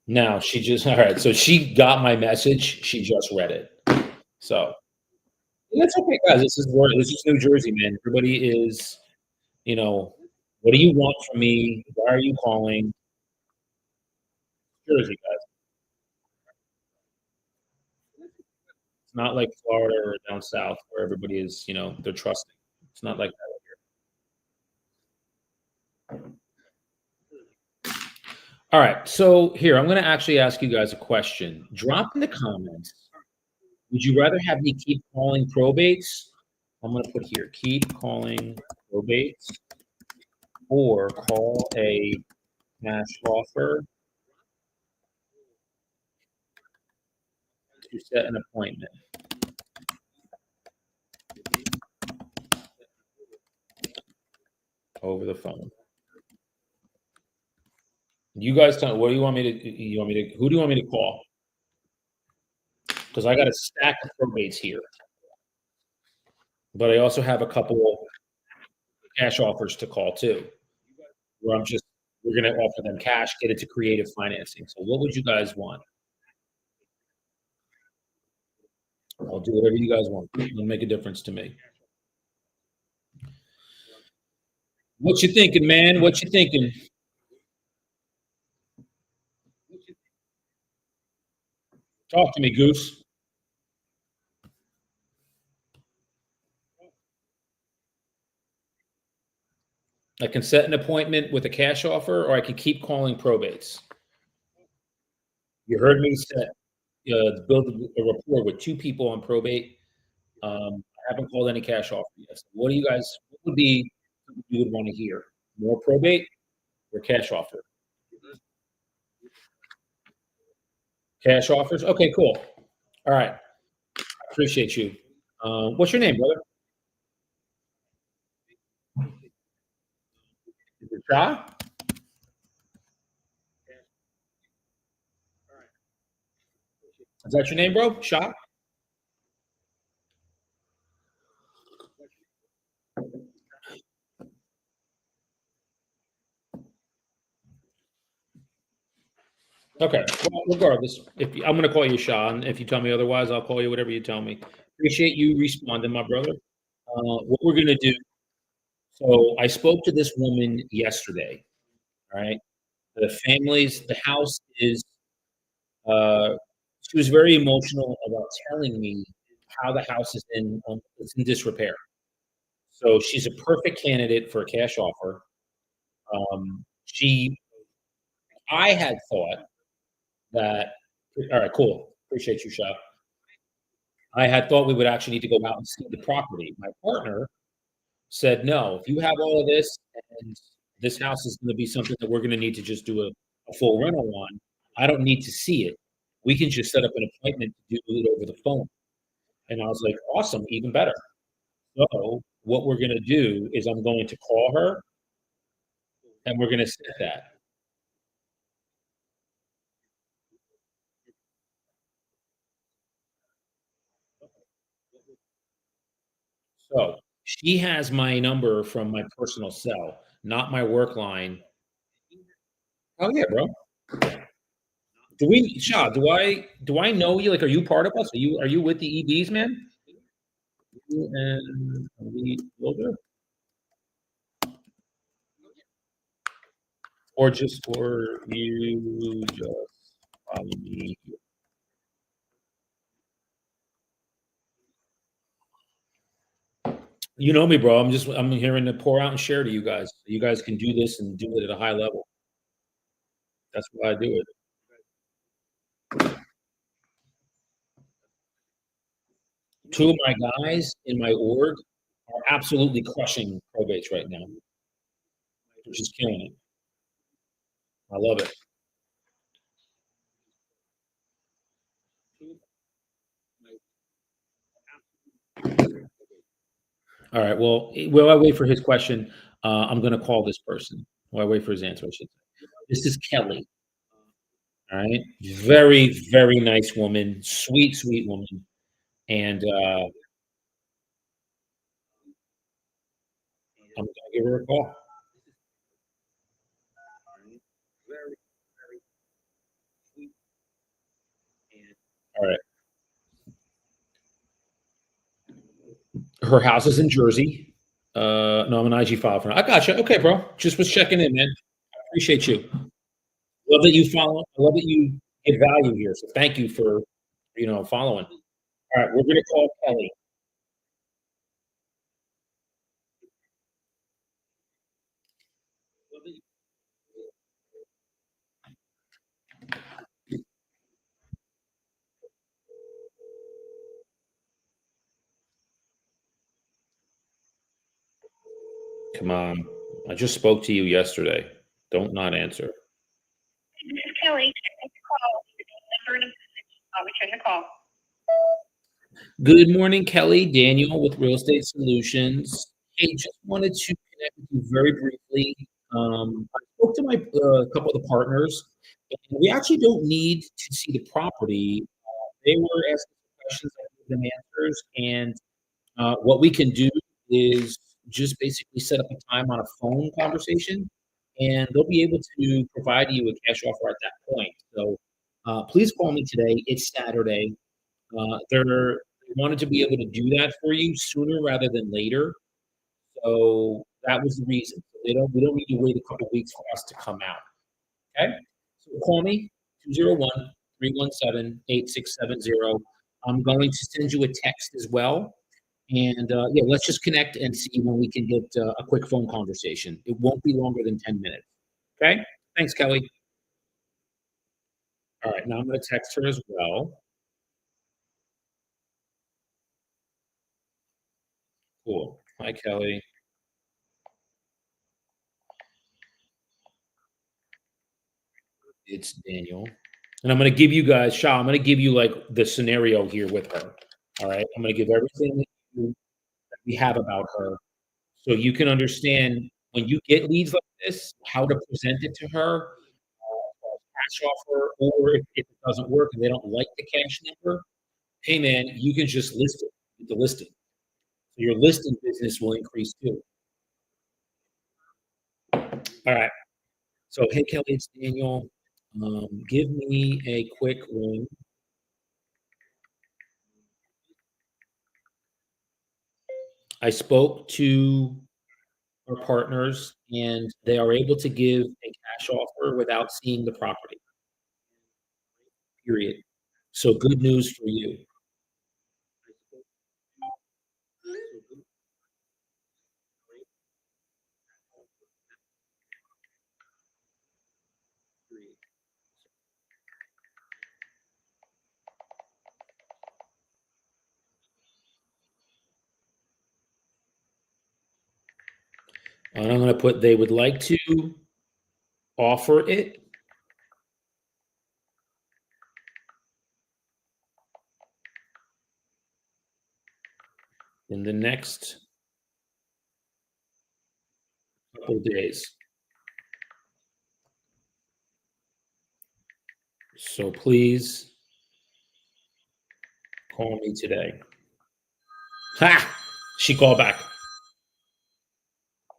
[SPEAKER 1] Now she just all right. So she got my message. She just read it. So that's okay, guys. This is New Jersey, man. Everybody is, you know, what do you want from me? Why are you calling? Jersey, guys. It's not like Florida or down south where everybody is, they're trusting. It's not like that. All right. So here, I'm going to actually ask you guys a question. Drop in the comments. Would you rather have me keep calling probates? I'm going to put here, keep calling probates or call a cash offer to set an appointment over the phone. You guys tell me, what do you want me to, who do you want me to call? Because I got a stack of probates here, but I also have a couple cash offers to call too, where we're going to offer them cash, get it to creative financing. So what would you guys want? I'll do whatever you guys want. It'll make a difference to me. What you thinking, man? What you thinking? Talk to me, Goose. I can set an appointment with a cash offer, or I can keep calling probates. You heard me build a rapport with two people on probate. I haven't called any cash offer yet. So what do you guys? What would be something you would want to hear? More probate or cash offer? Cash offers. Okay, cool. All right. I appreciate you. What's your name, brother? Is it Shah? Is that your name, bro? Shah? Okay. Well, regardless, I'm going to call you Sean. If you tell me otherwise, I'll call you whatever you tell me. Appreciate you responding, my brother. What we're going to do. So I spoke to this woman yesterday. All right. The house is. She was very emotional about telling me how the house is it's in disrepair. So she's a perfect candidate for a cash offer. She I had thought that all right, cool. Appreciate you, Sha. I had thought we would actually need to go out and see the property. My partner said, "No, if you have all of this and this house is gonna be something that we're gonna need to just do a full rental on, I don't need to see it. We can just set up an appointment to do it over the phone." And I was like, "Awesome, even better." So, what we're gonna do is I'm going to call her, and we're gonna set that. So, she has my number from my personal cell, not my work line. Oh, yeah, bro. Do we Sha, do I know you? Like, are you part of us? Are you with the EBs, man? You and Elite Builder? Or you just follow me? You know me, bro. I'm here to pour out and share to you guys. You guys can do this and do it at a high level. That's why I do it. 2 of my guys in my org are absolutely crushing probates right now. They're just killing it. I love it. All right. Well, while I wait for his question, I'm going to call this person. While I wait for his answer, I should say. This is Kelly. All right. Very, very nice woman. Sweet, sweet woman. And I'm going to give her a call. All right. Her house is in Jersey. No, I'm an IG file for her. I got you. Okay, bro. Just was checking in, man. Appreciate you. Love that you follow. I love that you get value here. So thank you for following. All right, we're going to call Kelly. Come on. I just spoke to you yesterday. Don't not answer. This is Kelly. Thanks for calling. Number and I'll return the call. Good morning, Kelly. Daniel with Real Estate Solutions. Hey, just wanted to connect with you very briefly. I spoke to my couple of the partners, and we actually don't need to see the property. They were asking questions, I gave them answers, and what we can do is just basically set up a time on a phone conversation, and they'll be able to provide you a cash offer at that point. So please call me today. It's Saturday. They wanted to be able to do that for you sooner rather than later. So that was the reason. So we don't need to wait a couple weeks for us to come out. Okay? So call me 201-317-8670. I'm going to send you a text as well. And yeah, let's just connect and see when we can get a quick phone conversation. It won't be longer than 10 minutes. Okay? Thanks, Kelly. All right, now I'm going to text her as well. Cool. Hi, Kelly. It's Daniel. And I'm going to give you guys, Shah, I'm going to give you like the scenario here with her. All right. I'm going to give everything that we have about her so you can understand when you get leads like this, how to present it to her, cash offer, or if it doesn't work and they don't like the cash number, hey man, you can just list it with the listing. So your listing business will increase too. All right. So hey Kelly, it's Daniel. Give me a quick ring. I spoke to our partners and they are able to give a cash offer without seeing the property, period. So good news for you. And I'm going to put they would like to offer it in the next couple of days. So please call me today. Ha! She called back.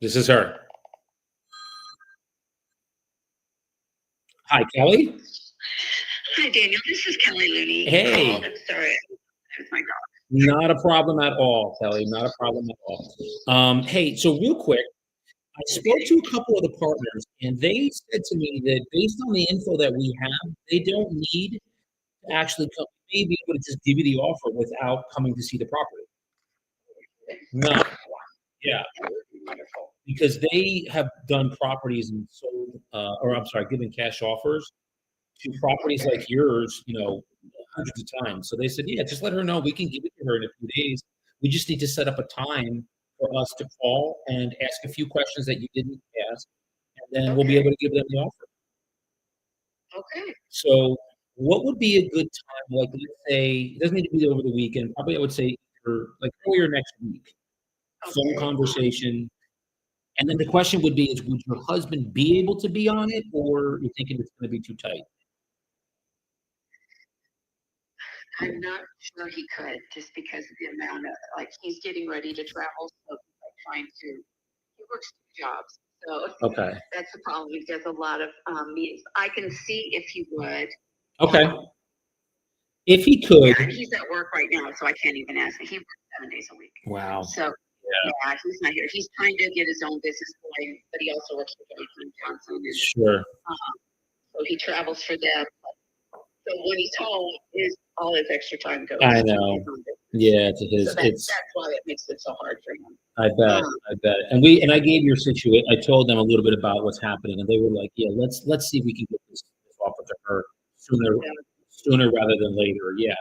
[SPEAKER 1] This is her. Hi, Kelly.
[SPEAKER 2] Hi, Daniel. This is Kelly Looney.
[SPEAKER 1] Hey.
[SPEAKER 2] I'm sorry. It's my dog.
[SPEAKER 1] Not a problem at all, Kelly. Not a problem at all. Hey, so real quick, I spoke to a couple of the partners, and they said to me that based on the info that we have, they don't need to actually come, may be able to just give you the offer without coming to see the property. No. Yeah.
[SPEAKER 2] Wonderful.
[SPEAKER 1] Because they have done properties and sold, or I'm sorry, given cash offers to properties like yours, hundreds of times. So they said, yeah, just let her know. We can give it to her in a few days. We just need to set up a time for us to call and ask a few questions that you didn't ask, and then we'll be able to give them the offer.
[SPEAKER 2] Okay.
[SPEAKER 1] So what would be a good time? Like, let's say, it doesn't need to be over the weekend. Probably I would say for like earlier next week, phone conversation. And then the question would be: would your husband be able to be on it, or you're thinking it's going to be too tight?
[SPEAKER 2] I'm not sure he could, just because of the amount of, like, he's getting ready to travel, so he's like trying to, he works 2 jobs. So
[SPEAKER 1] Okay.
[SPEAKER 2] that's the problem. He does a lot of meetings. I can see if he would.
[SPEAKER 1] Okay. If he could.
[SPEAKER 2] Yeah, and he's at work right now, so I can't even ask him. He works 7 days a week.
[SPEAKER 1] Wow.
[SPEAKER 2] So yeah, he's not here. He's trying to get his own business going, but he also works for Johnson & Johnson. And,
[SPEAKER 1] Sure.
[SPEAKER 2] so he travels for them. So when he's home, all his extra time goes.
[SPEAKER 1] I know. Yeah, to his.
[SPEAKER 2] So that's why it makes it so hard for him.
[SPEAKER 1] I bet. And I gave your situation. I told them a little bit about what's happening, and they were like, "Yeah, let's see if we can get this offer to her sooner rather than later." Yeah,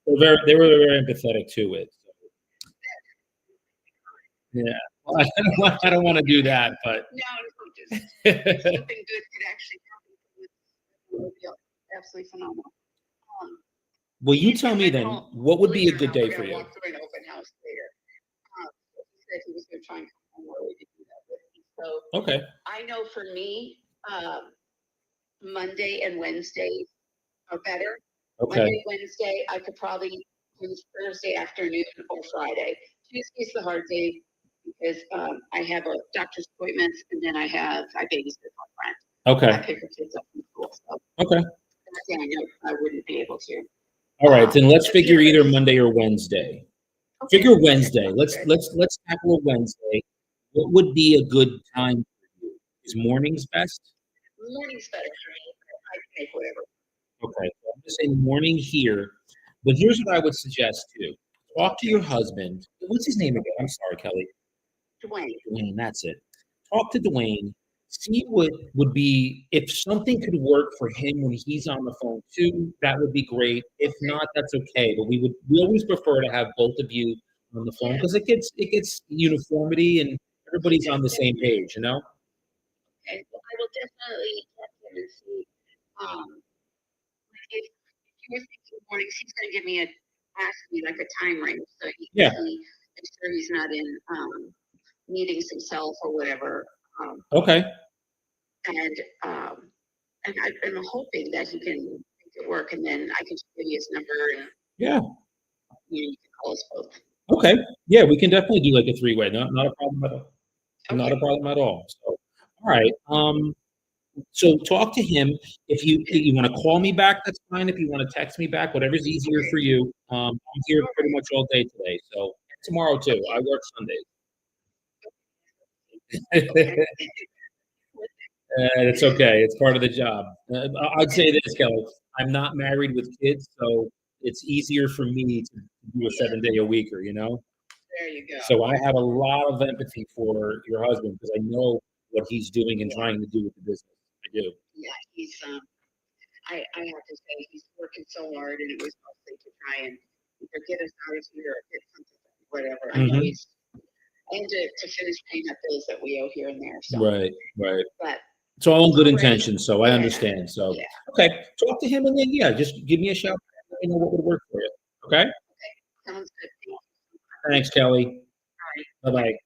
[SPEAKER 1] they were very empathetic to it. So. Yeah, well, I don't want to do that, but
[SPEAKER 2] no, just something good could actually happen. It would be absolutely phenomenal.
[SPEAKER 1] Well, you tell me then, what would be a good day for you?
[SPEAKER 2] Walk through an open house later. He said he was going to try and come home early to do that with me. So
[SPEAKER 1] okay.
[SPEAKER 2] I know for me, Monday and Wednesday are better.
[SPEAKER 1] Okay.
[SPEAKER 2] Monday, Wednesday, I could probably do Thursday afternoon or Friday. Tuesday's the hard day because I have a doctor's appointment, and then I babysit my friend.
[SPEAKER 1] Okay.
[SPEAKER 2] I pick her kids up from school. So
[SPEAKER 1] okay.
[SPEAKER 2] I know I wouldn't be able to.
[SPEAKER 1] All right, then let's figure either Monday or Wednesday. Okay. Figure Wednesday. Let's tackle a Wednesday. What would be a good time for you? Is mornings best?
[SPEAKER 2] Morning's better for me. I can make whatever.
[SPEAKER 1] Okay, so I'm just saying morning here, but here's what I would suggest too. Talk to your husband. What's his name again? I'm sorry, Kelly.
[SPEAKER 2] Dwayne.
[SPEAKER 1] Dwayne, that's it. Talk to Dwayne. See what would be, if something could work for him when he's on the phone too, that would be great. If not, that's okay. But we always prefer to have both of you on the phone because it gets uniformity and everybody's on the same page,
[SPEAKER 2] Okay, well, I will definitely check him and see. If you were thinking mornings, he's going to give me ask me like a time range so he can see, make sure he's not in meetings himself or whatever.
[SPEAKER 1] Okay.
[SPEAKER 2] And I'm hoping that he can make it work, and then I can just give you his number, and you can call us both.
[SPEAKER 1] Okay. Yeah, we can definitely do like a three-way. Not a problem at all. Okay. Not a problem at all. So, all right. So talk to him. If you want to call me back, that's fine. If you want to text me back, whatever's easier for you. I'm here pretty much all day today. So tomorrow too. I work Sundays. It's okay. It's part of the job. I'd say this, Kelly. I'm not married with kids, so it's easier for me to do a 7-day-a-weeker,
[SPEAKER 2] There you go.
[SPEAKER 1] So I have a lot of empathy for your husband because I know what he's doing and trying to do with the business. I do.
[SPEAKER 2] Yeah, he's I have to say he's working so hard, and it was mostly to try and either get us out of here or get something, whatever. I know I had to finish paying up bills that we owe here and there. So,
[SPEAKER 1] Right.
[SPEAKER 2] but
[SPEAKER 1] It's all in good
[SPEAKER 2] already,
[SPEAKER 1] intentions, so I
[SPEAKER 2] yeah,
[SPEAKER 1] understand. So,
[SPEAKER 2] yeah.
[SPEAKER 1] okay, talk to him and then, yeah, just give me a shout. Let me know what would work for you. Okay?
[SPEAKER 2] Sounds good.
[SPEAKER 1] Thanks, Kelly.
[SPEAKER 2] All right.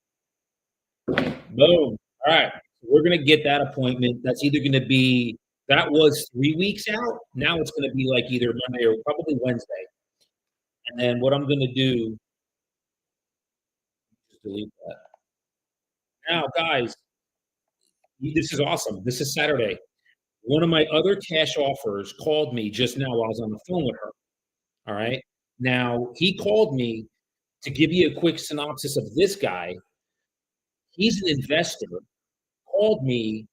[SPEAKER 1] Bye-bye. Boom. All right. We're gonna get that appointment. That's either gonna be that was 3 weeks out. Now it's gonna be like either Monday or probably Wednesday. And then what I'm gonna do, just delete that. Now, guys, this is awesome. This is Saturday. One of my other cash offers called me just now while I was on the phone with her. All right. Now, he called me to give you a quick synopsis of this guy. He's an investor, called me.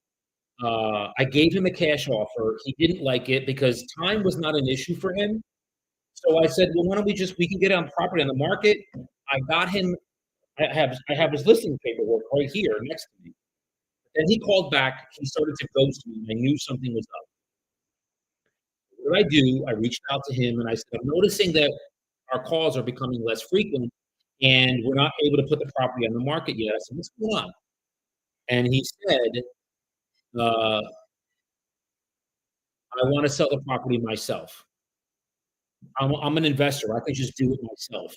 [SPEAKER 1] I gave him a cash offer. He didn't like it because time was not an issue for him. So I said, well, why don't we can get on property on the market. I got him. I have his listing paperwork right here next to me. Then he called back. He started to ghost me. I knew something was up. What did I do? I reached out to him and I said, I'm noticing that our calls are becoming less frequent and we're not able to put the property on the market yet. I said, what's going on? And he said, uh, I want to sell the property myself. I'm an investor. I can just do it myself.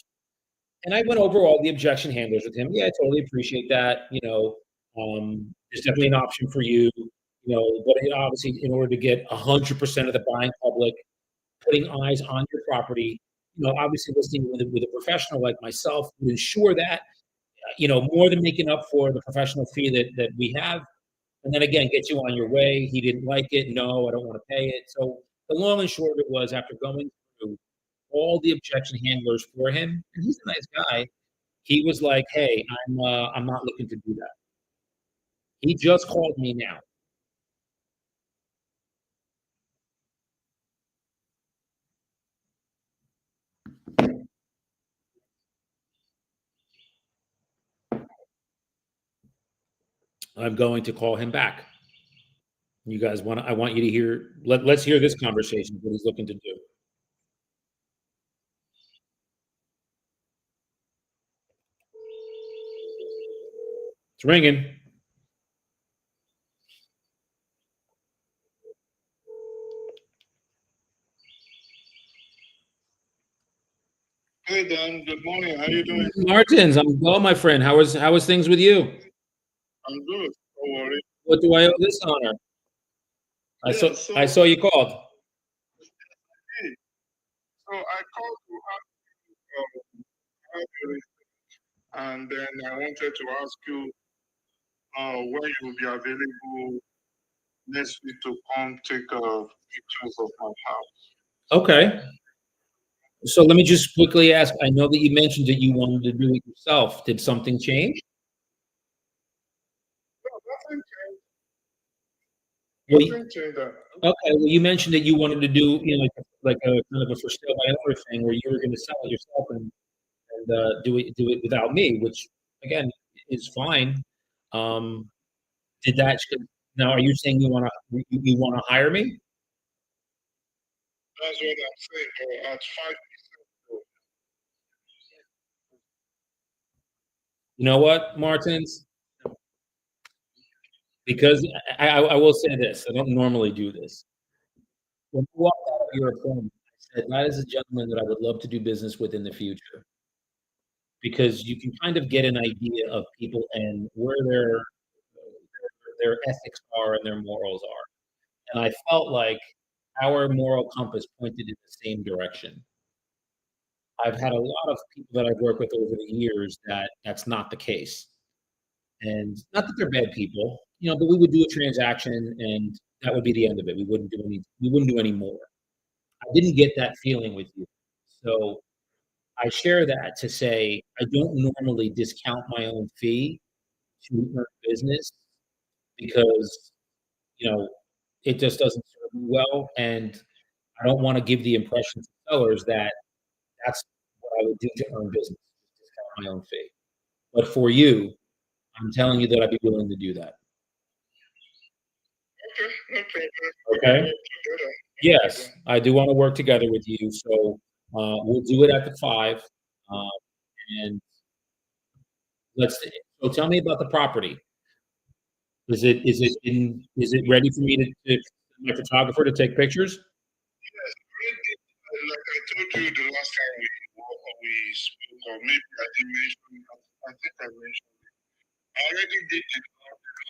[SPEAKER 1] And I went over all the objection handlers with him. Yeah, I totally appreciate that. There's definitely an option for you. But obviously, in order to get 100% of the buying public putting eyes on your property, obviously listing with a professional like myself would ensure that, more than making up for the professional fee that we have. And then again, get you on your way. He didn't like it. No, I don't want to pay it. So the long and short of it was after going through all the objection handlers for him, and he's a nice guy, he was like, hey, I'm not looking to do that. He just called me now. I'm going to call him back. You guys I want you to hear, let's hear this conversation, what he's looking to do. It's ringing.
[SPEAKER 3] Hey Dan, good morning. How you doing?
[SPEAKER 1] Martins, I'm well, my friend. How is things with you?
[SPEAKER 3] I'm good. Don't worry.
[SPEAKER 1] What do I owe this honor?
[SPEAKER 3] Yeah,
[SPEAKER 1] I saw you called.
[SPEAKER 3] hey, so I called to ask you how you and then I wanted to ask you when you'll be available next week to come take pictures of my house.
[SPEAKER 1] Okay. So let me just quickly ask. I know that you mentioned that you wanted to do it yourself. Did something change?
[SPEAKER 3] No, nothing changed.
[SPEAKER 1] Well,
[SPEAKER 3] Nothing changed.
[SPEAKER 1] okay. Well, you mentioned that you wanted to do, like a kind of a for sale by owner thing, where you were going to sell it yourself and do it without me, which again is fine. Um, did that now? Are you saying you want to hire me?
[SPEAKER 3] That's what I'm saying. At 5%.
[SPEAKER 1] You know what, Martins? Because I will say this, I don't normally do this. When you walked out of your appointment, I said, that is a gentleman that I would love to do business with in the future. Because you can kind of get an idea of people and where their ethics are and their morals are. And I felt like our moral compass pointed in the same direction. I've had a lot of people that I've worked with over the years that's not the case. And not that they're bad people, but we would do a transaction and that would be the end of it. We wouldn't do any more. I didn't get that feeling with you. So I share that to say I don't normally discount my own fee to earn business because, you know, it just doesn't serve me well. And I don't want to give the impression to sellers that that's what I would do to earn business, discount my own fee. But for you, I'm telling you that I'd be willing to do that.
[SPEAKER 3] Okay, no problem.
[SPEAKER 1] Okay.
[SPEAKER 3] We'll work together.
[SPEAKER 1] Yes, I do want to work together with you. So we'll do it at the 5. Um, and So tell me about the property. Is it ready for me to my photographer to take pictures?
[SPEAKER 3] Yes, already, like I told you the last time we spoke, or maybe I didn't mention it. I think I mentioned it. I already did the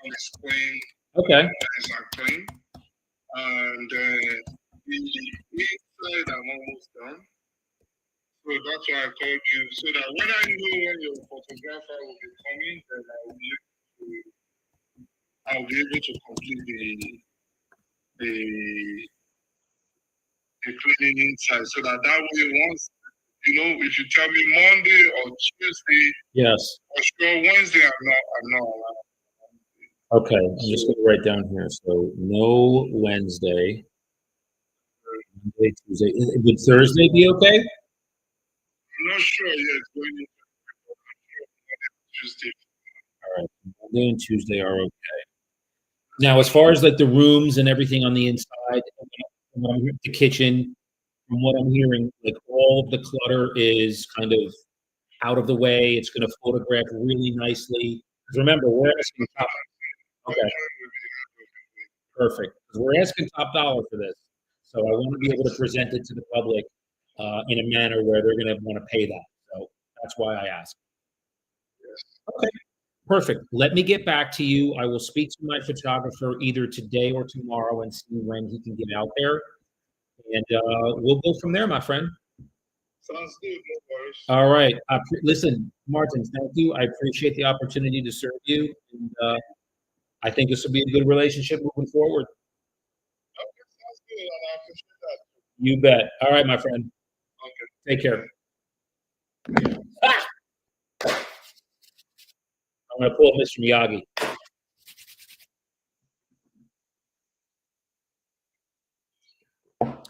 [SPEAKER 3] explain
[SPEAKER 1] Okay.
[SPEAKER 3] exact claim, and the inside I'm almost done. So that's why I called you, so that when I know when your photographer will be coming, then I'll be able to complete the the cleaning inside, so that way once if you tell me Monday or Tuesday
[SPEAKER 1] Yes.
[SPEAKER 3] or sure Wednesday, I'm not allowed.
[SPEAKER 1] Okay. I'm just going to write down here. So no Wednesday, Monday, Tuesday. Would Thursday be okay?
[SPEAKER 3] I'm not sure yet when you Tuesday.
[SPEAKER 1] All right. Monday and Tuesday are okay. Now, as far as like the rooms and everything on the inside, the kitchen, from what I'm hearing, like all of the clutter is kind of out of the way. It's going to photograph really nicely. 'Cause remember, we're asking top. Okay, perfect. 'Cause we're asking top dollar for this, so I want to be able to present it to the public in a manner where they're going to want to pay that. So that's why I asked. Okay, perfect. Let me get back to you. I will speak to my photographer either today or tomorrow and see when he can get out there, and we'll go from there, my friend.
[SPEAKER 3] Sounds good, no worries.
[SPEAKER 1] All right. Listen, Martin, thank you. I appreciate the opportunity to serve you. And I think this will be a good relationship moving forward.
[SPEAKER 3] Okay, sounds good, and I appreciate that.
[SPEAKER 1] You bet. All right, my friend.
[SPEAKER 3] Okay.
[SPEAKER 1] Take care. Ah! I'm going to pull up Mr. Miyagi.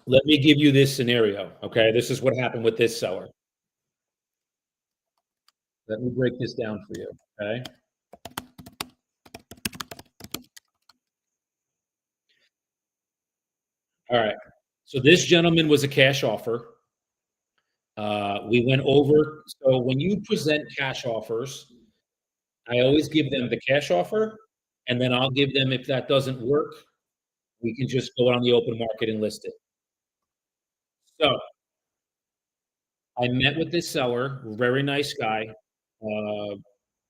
[SPEAKER 1] Let me give you this scenario, okay? This is what happened with this seller. Let me break this down for you, okay? All right. So this gentleman was a cash offer. We went over. So when you present cash offers, I always give them the cash offer, and then I'll give them, if that doesn't work, we can just go on the open market and list it. So I met with this seller, very nice guy.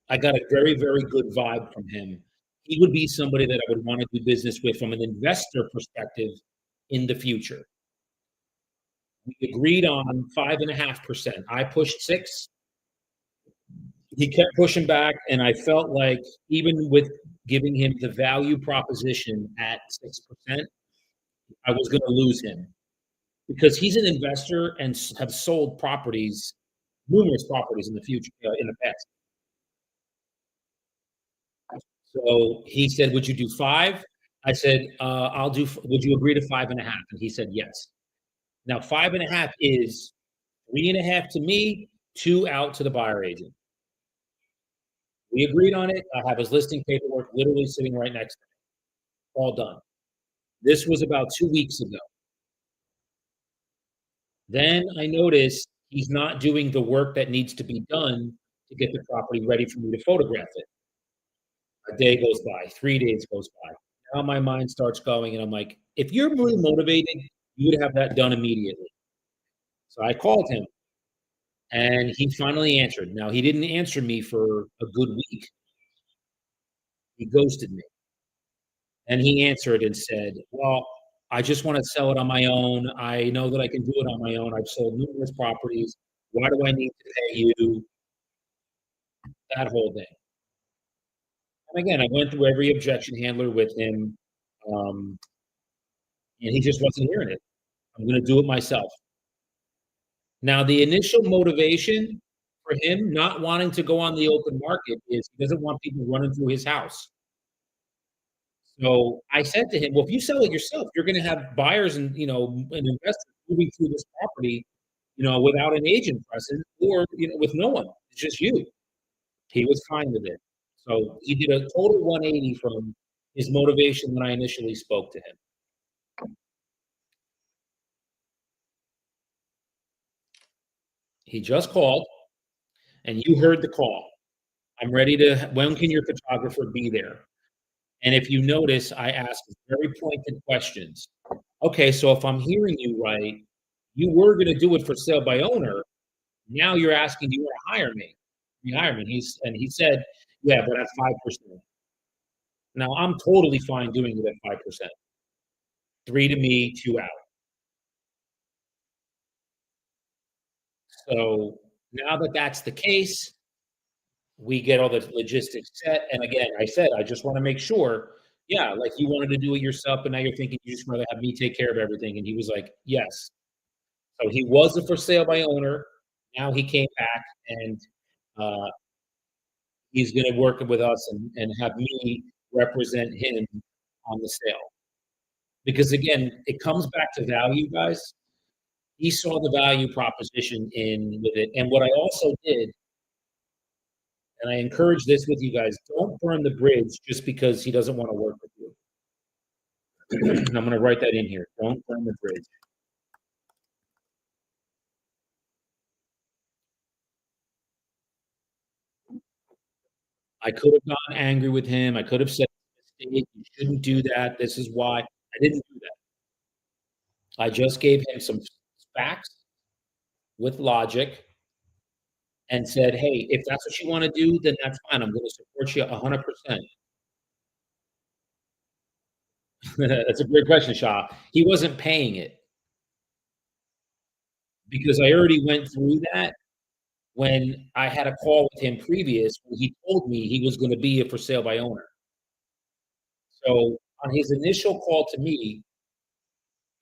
[SPEAKER 1] I got a very, very good vibe from him. He would be somebody that I would want to do business with from an investor perspective in the future. We agreed on 5.5%. I pushed 6. He kept pushing back, and I felt like even with giving him the value proposition at 6%, I was going to lose him because he's an investor and have sold properties, numerous properties in the future, in the past. So he said, "Would you do 5?" I said, "I'll do. Would you agree to 5.5?" And he said, "Yes." Now 5.5 is 3.5 to me, 2 out to the buyer agent. We agreed on it. I have his listing paperwork literally sitting right next to me. All done. This was about 2 weeks ago. Then I notice he's not doing the work that needs to be done to get the property ready for me to photograph it. A day goes by, 3 days goes by. Now my mind starts going, and I'm like, if you're really motivated, you would have that done immediately. So I called him, and he finally answered. Now, he didn't answer me for a good week. He ghosted me. And he answered and said, "Well, I just want to sell it on my own. I know that I can do it on my own. I've sold numerous properties. Why do I need to pay you?" That whole thing. And again, I went through every objection handler with him, um, and he just wasn't hearing it. I'm going to do it myself. Now, the initial motivation for him not wanting to go on the open market is he doesn't want people running through his house. So I said to him, "Well, if you sell it yourself, you're going to have buyers and and investors moving through this property, without an agent present or with no one. It's just you." He was fine with it. So he did a total 180 from his motivation when I initially spoke to him. He just called, and you heard the call. I'm ready to, when can your photographer be there? And if you notice, I ask very pointed questions. Okay, so if I'm hearing you right, you were gonna do it for sale by owner. Now you're asking, do you want to hire me? You hire me. He said, yeah, but at 5%. Now I'm totally fine doing it at 5%. 3 to me, 2 out. So now that that's the case, we get all the logistics set. And again, I said, I just want to make sure, yeah, like you wanted to do it yourself, but now you're thinking you just want to have me take care of everything. And he was like, yes. So he was a for sale by owner. Now he came back and uh, he's going to work with us and have me represent him on the sale. Because again, it comes back to value, guys. He saw the value proposition in with it. And what I also did, and I encourage this with you guys, don't burn the bridge just because he doesn't want to work with you. And I'm going to write that in here. Don't burn the bridge. I could have gotten angry with him. I could have said, you shouldn't do that. This is why. I didn't do that. I just gave him some facts with logic and said, hey, if that's what you want to do, then that's fine. I'm going to support you 100%. That's a great question, Shah. He wasn't paying it because I already went through that when I had a call with him previous when he told me he was going to be a for sale by owner. So on his initial call to me,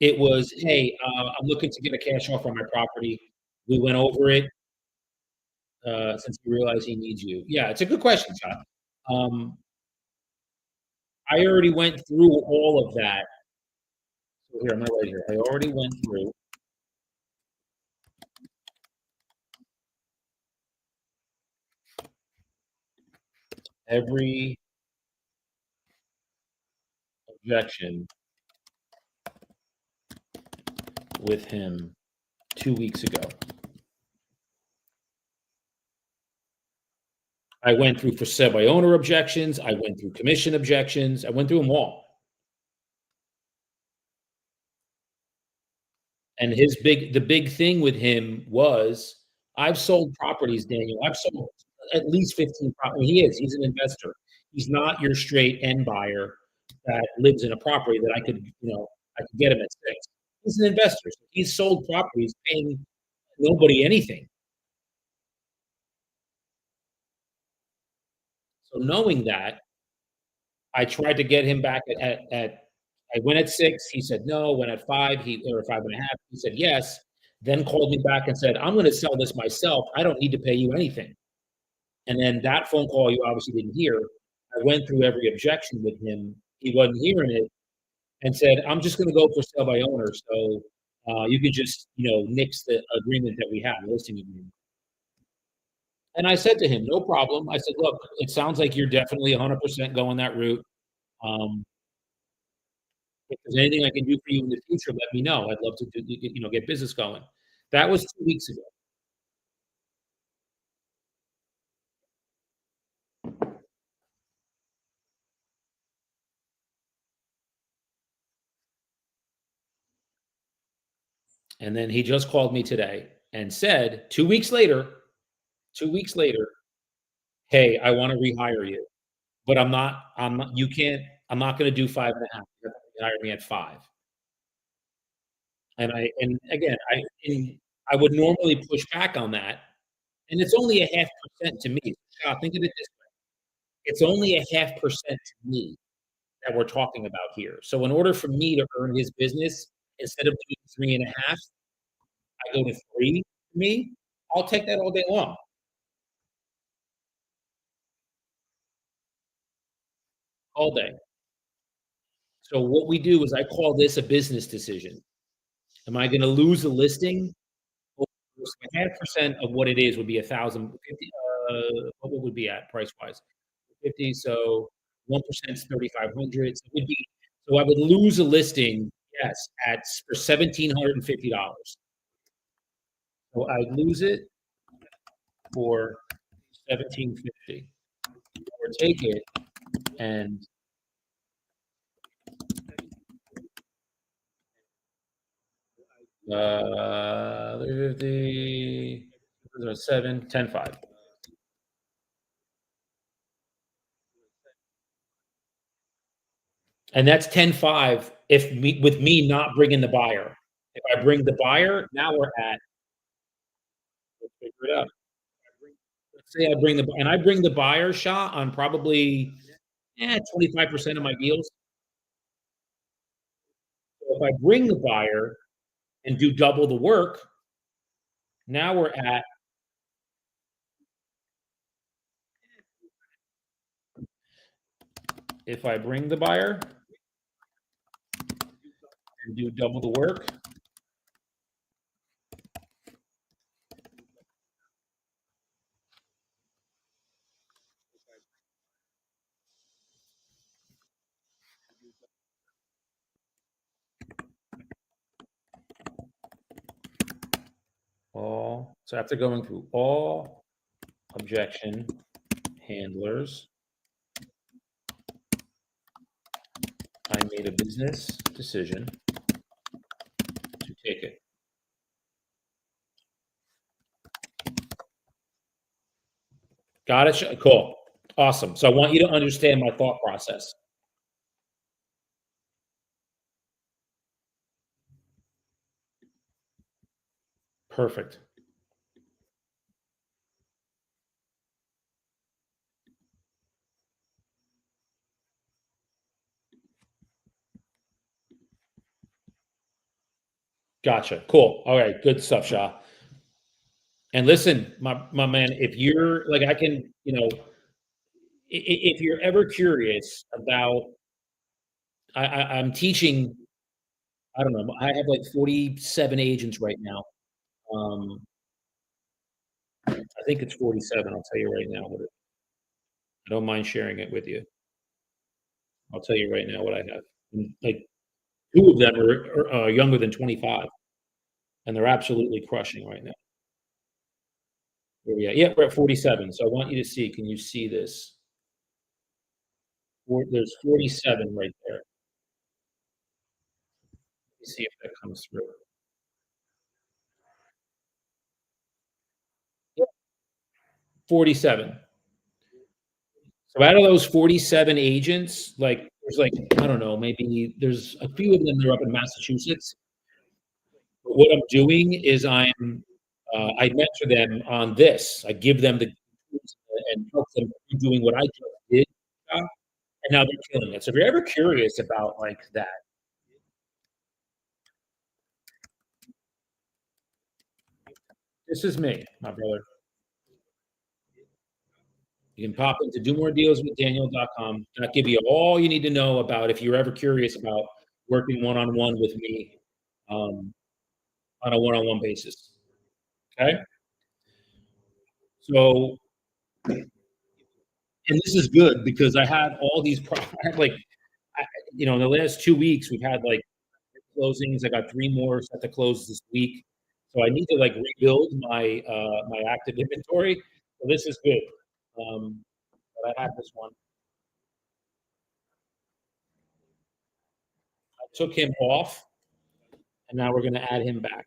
[SPEAKER 1] it was, hey, I'm looking to get a cash offer on my property. We went over it since we realized he needs you. Yeah, it's a good question, Shah. I already went through all of that. So here, I'm going to write here. I already went through every objection with him 2 weeks ago. I went through for sale by owner objections. I went through commission objections. I went through them all. And the big thing with him was, I've sold properties, Daniel. I've sold at least 15 properties. He's an investor. He's not your straight end buyer that lives in a property that I could get him at 6. He's an investor. So he's sold properties paying nobody anything. So knowing that, I tried to get him back at I went at 6, he said no, went at 5, or 5.5, he said yes, then called me back and said, I'm gonna sell this myself. I don't need to pay you anything. And then that phone call you obviously didn't hear. I went through every objection with him. He wasn't hearing it and said, I'm just gonna go for sale by owner. So you could just, nix the agreement that we have, the listing agreement. And I said to him, no problem. I said, look, it sounds like you're definitely 100% going that route. If there's anything I can do for you in the future, let me know. I'd love to get business going. That was 2 weeks ago. And then he just called me today and said 2 weeks later, hey, I want to rehire you, but you can't, I'm not going to do 5.5. You have to hire me at 5. And again, I would normally push back on that. And it's only a 0.5% to me. Think of it this way. It's only a 0.5% to me that we're talking about here. So in order for me to earn his business, instead of doing 3.5, I go to 3 for me. I'll take that all day long. All day. So what we do is I call this a business decision. Am I going to lose a listing? Well, 0.5% of what it is would be 1,050. What would be at price wise? 50. So 1% is 3,500. So I would lose a listing, yes, for $1,750. So I'd lose it for $1,750. take it and uh 50, 7, 10, 5. And that's 10-5 if me with me not bringing the buyer. If I bring the buyer, now we're at, let's figure it out. Let's say I bring the buyer shot on probably 25% of my deals. So if I bring the buyer and do double the work, now we're at, if I bring the buyer and do double the work, so after going through all objection handlers, I made a business decision to take it. Got it? Cool. Awesome. So I want you to understand my thought process. Perfect. Gotcha. Cool. All right. Good stuff, Shah. And listen, my man, if you're like, I can, if you're ever curious about, I'm teaching, I don't know, I have like 47 agents right now. I think it's 47. I'll tell you right now. I don't mind sharing it with you. I'll tell you right now what I have. And, like, 2 of them are younger than 25, and they're absolutely crushing right now. Where we at? Yeah, we're at 47. So I want you to see. Can you see this? There's 47 right there. Let me see if that comes through. Yep, 47. So out of those 47 agents, like there's like, I don't know, maybe there's a few of them that are up in Massachusetts. But what I'm doing is I mentor them on this. I give them the tools and help them doing what I just did, and now they're killing it. So if you're ever curious about like that, this is me, my brother. You can pop into domoredealswithdaniel.com. I'll give you all you need to know about if you're ever curious about working one-on-one with me on a one-on-one basis. Okay? So, and this is good because I had all these I had like, in the last 2 weeks, we've had like closings. I got 3 more set to close this week. So I need to like rebuild my active inventory. So this is good. But I had this one. I took him off, and now we're going to add him back.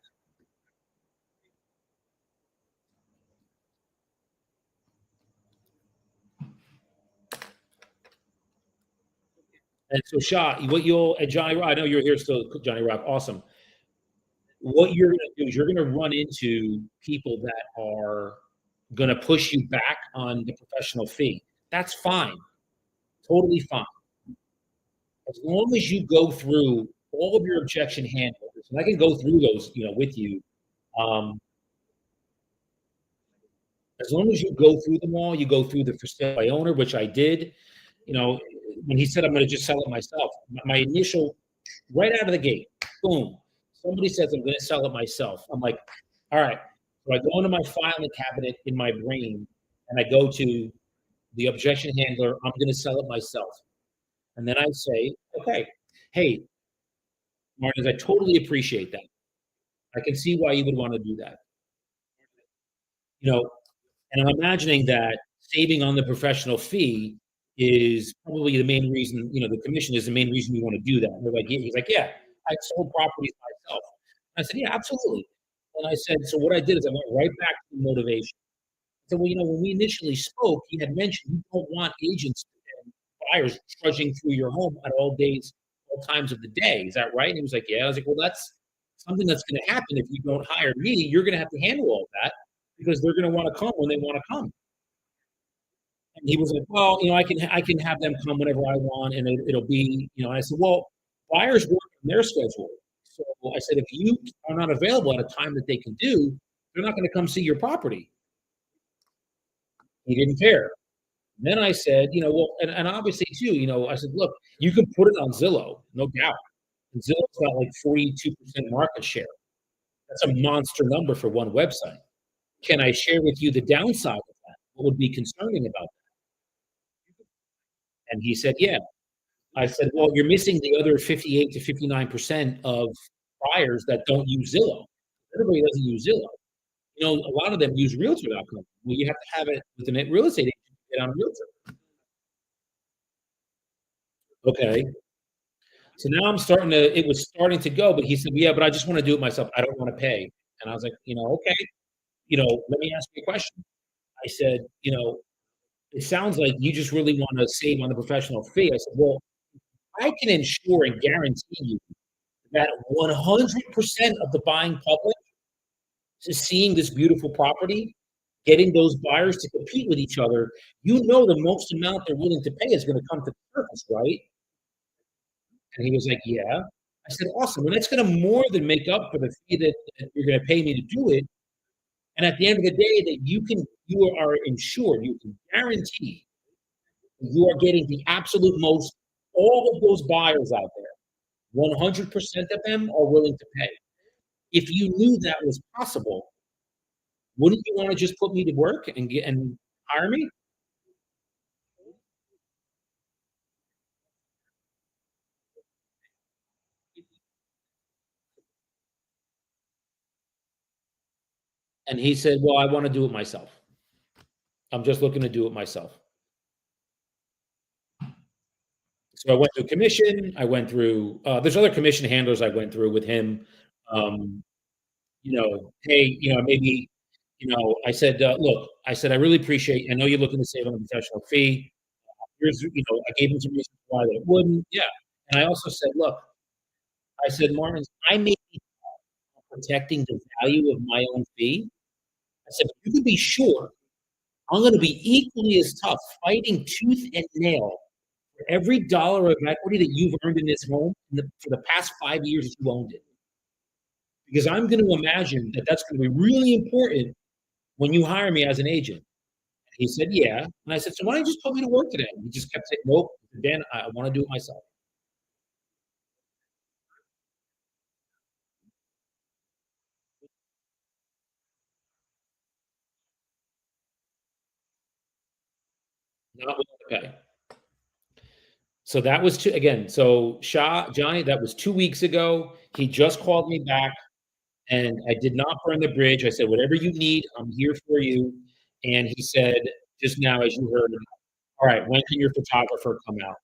[SPEAKER 1] And so, Shah, and Johnny Rock, I know you're here still, Johnny Rock, awesome. What you're going to do is you're going to run into people that are going to push you back on the professional fee. That's fine, totally fine. As long as you go through all of your objection handlers, and I can go through those, with you. As long as you go through them all, you go through the for sale by owner, which I did. When he said I'm going to just sell it myself, my initial, right out of the gate, boom. Somebody says I'm going to sell it myself. I'm like, all right. So I go into my filing cabinet in my brain, and I go to the objection handler. I'm going to sell it myself, and then I say, okay, hey, Martin, I totally appreciate that. I can see why you would want to do that. And I'm imagining that saving on the professional fee is probably the main reason, the commission is the main reason you want to do that. And they're like, he's like, yeah, I sold properties myself. And I said, yeah, absolutely. And I said, so what I did is I went right back to the motivation. So, well, when we initially spoke, you had mentioned you don't want agents and buyers trudging through your home at all days, all times of the day. Is that right? And he was like, yeah. I was like, well, that's something that's going to happen if you don't hire me. You're going to have to handle all that because they're going to want to come when they want to come. And he was like, well, I can have them come whenever I want, and it'll be, and I said, well, buyers work on their schedule. So I said, if you are not available at a time that they can do, they're not going to come see your property. He didn't care. And then I said, well, and obviously too, I said, look, you can put it on Zillow, no doubt. And Zillow's got like 42% market share. That's a monster number for one website. Can I share with you the downside of that? What would be concerning about that? And he said, yeah. I said, well, you're missing the other 58 to 59% of buyers that don't use Zillow. Everybody doesn't use Zillow. A lot of them use Realtor.com. Well, you have to have it with a real estate agent to get on Realtor. Okay. So now it was starting to go, but he said, yeah, but I just want to do it myself. I don't want to pay. And I was like, okay, let me ask you a question. I said, it sounds like you just really want to save on the professional fee. I said, well, I can ensure and guarantee you that 100% of the buying public is seeing this beautiful property, getting those buyers to compete with each other. The most amount they're willing to pay is going to come to the surface, right? And he was like, yeah. I said, awesome. And that's going to more than make up for the fee that you're going to pay me to do it. And at the end of the day, that you are insured. You can guarantee you are getting the absolute most. All of those buyers out there, 100% of them are willing to pay. If you knew that was possible, wouldn't you want to just put me to work and hire me? And he said, well, I want to do it myself. I'm just looking to do it myself. So I went through commission. I went through, there's other commission handlers I went through with him. Hey, maybe, I said, look, I said, I really appreciate, I know you're looking to save on a professional fee. Here's, I gave him some reasons why they wouldn't. Yeah. And I also said, look, I said, Martin, I may be protecting the value of my own fee. I said, you can be sure I'm going to be equally as tough, fighting tooth and nail for every dollar of equity that you've earned in this home for the past 5 years that you owned it. Because I'm going to imagine that that's going to be really important when you hire me as an agent. And he said, yeah. And I said, so why don't you just put me to work today? And he just kept saying, nope, Dan, I want to do it myself. Not willing to pay. So that was so Johnny, that was 2 weeks ago. He just called me back and I did not burn the bridge. I said, whatever you need, I'm here for you. And he said, just now, as you heard, all right, when can your photographer come out?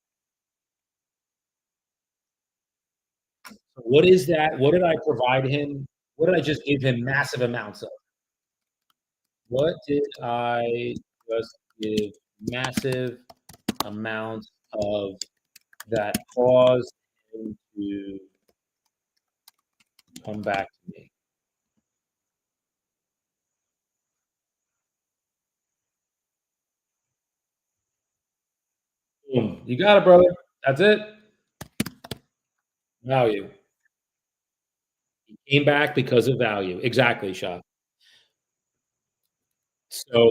[SPEAKER 1] So what is that? What did I provide him? What did I just give him massive amounts of? What did I just give massive amounts of that caused him to come back to me? Boom. You got it, brother. That's it. Value. He came back because of value. Exactly, Shah. So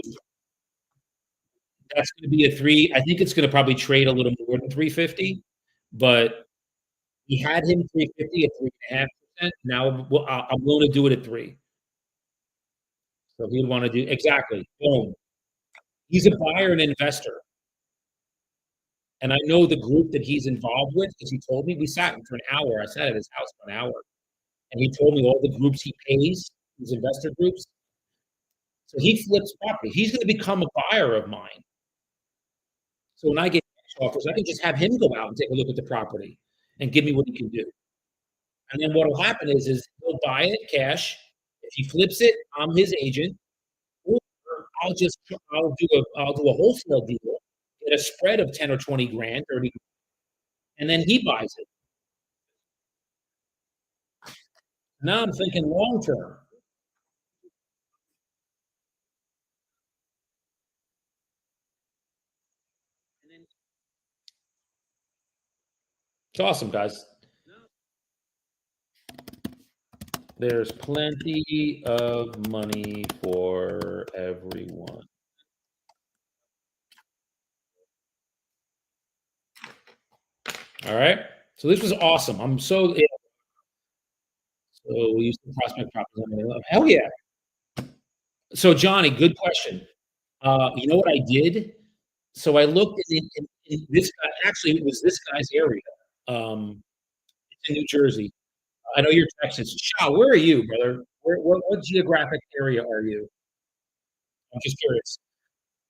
[SPEAKER 1] that's going to be a 3. I think it's going to probably trade a little more than 350, but he had him 350 at 3.5%. Now I'm willing to do it at 3. So he'd want to do exactly. Boom. He's a buyer and investor. And I know the group that he's involved with because he told me we sat for an hour. I sat at his house for an hour. And he told me all the groups he pays, these investor groups. So he flips property. He's going to become a buyer of mine. So when I get offers, I can just have him go out and take a look at the property and give me what he can do. And then what will happen is he'll buy it cash. If he flips it, I'm his agent. Or I'll do a wholesale deal, get a spread of 10 or 20 grand, 30, and then he buys it. Now I'm thinking long term. It's awesome, guys. There's plenty of money for everyone. All right. So this was awesome. I'm so we used to prospect properties. Hell yeah. So Johnny, good question. You know what I did? So I looked in this guy. Actually, it was this guy's area. It's in New Jersey. I know you're Texas. Shaw, where are you, brother? What geographic area are you? I'm just curious.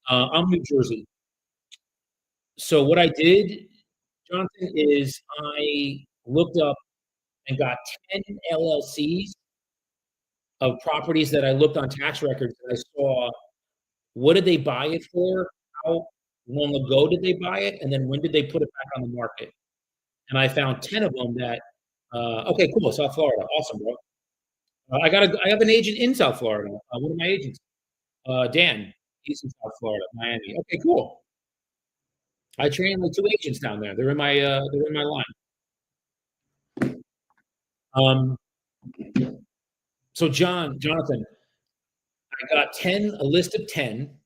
[SPEAKER 1] I'm New Jersey. So what I did, Jonathan, is I looked up and got 10 LLCs of properties that I looked on tax records, and I saw what did they buy it for? How long ago did they buy it? And then when did they put it back on the market? And I found 10 of them that, okay, cool, South Florida. Awesome, bro. I have an agent in South Florida. One of my agents, Dan, he's in South Florida, Miami. Okay, cool. I trained like 2 agents down there. They're in my line. Um, so Jonathan, I got a list of 10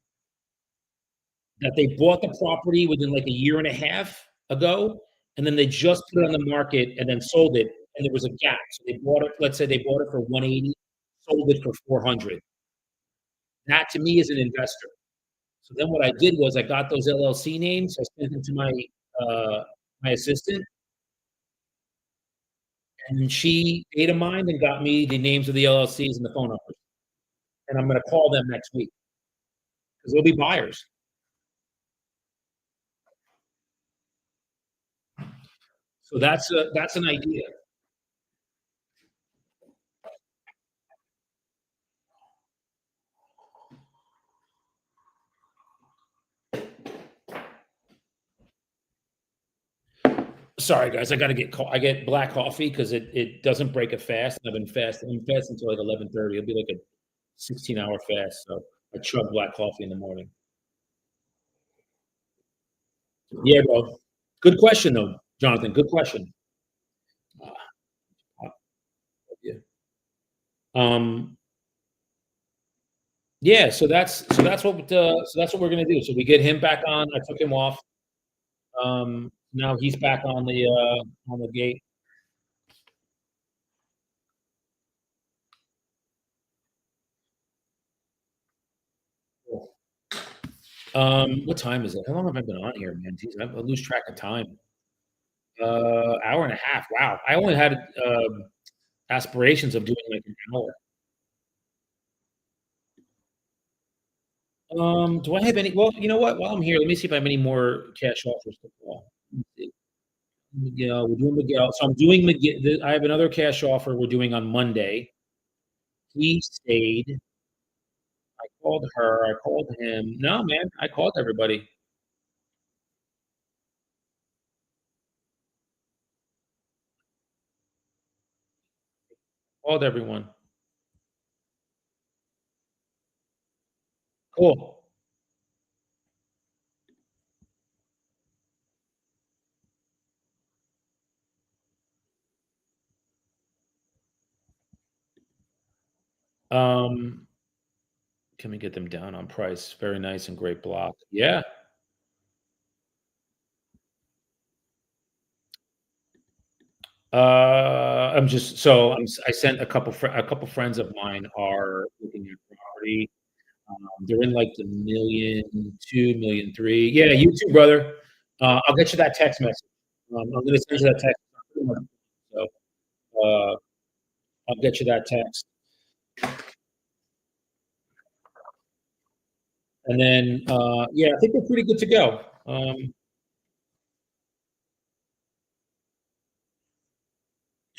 [SPEAKER 1] that they bought the property within like a year and a half ago, and then they just put it on the market and then sold it, and there was a gap. So they bought it, let's say they bought it for 180, sold it for 400. That to me is an investor. So then what I did was I got those LLC names, I sent them to my assistant, and she data mined and got me the names of the LLCs and the phone numbers. And I'm going to call them next week because they'll be buyers. So that's an idea. Sorry, guys, I get black coffee because it doesn't break a fast. And I'm fasting until like 11:30. It'll be like a 16-hour fast. So I chug black coffee in the morning. Yeah, bro. Good question though, Jonathan. Good question. Yeah. Yeah. So that's what we're gonna do. So we get him back on. I took him off. Now he's back on the gate. What time is it? How long have I been on here, man? Jeez, I lose track of time. Hour and a half. Wow. I only had aspirations of doing like an hour. Do I have any? Well, you know what? While I'm here, let me see if I have any more cash offers to call. Let me see. Miguel, we're doing Miguel. So I'm doing Miguel. I have another cash offer we're doing on Monday. He stayed. I called her. I called him. No, man, I called everybody. Called everyone. Cool. Um, can we get them down on price? Very nice and great block. Yeah. I sent a couple friends of mine are looking at property. They're in like the million, 2 million, 3. Yeah, you too, brother. I'll get you that text message. I'm gonna send you that text. So I'll get you that text. And then yeah, I think we're pretty good to go.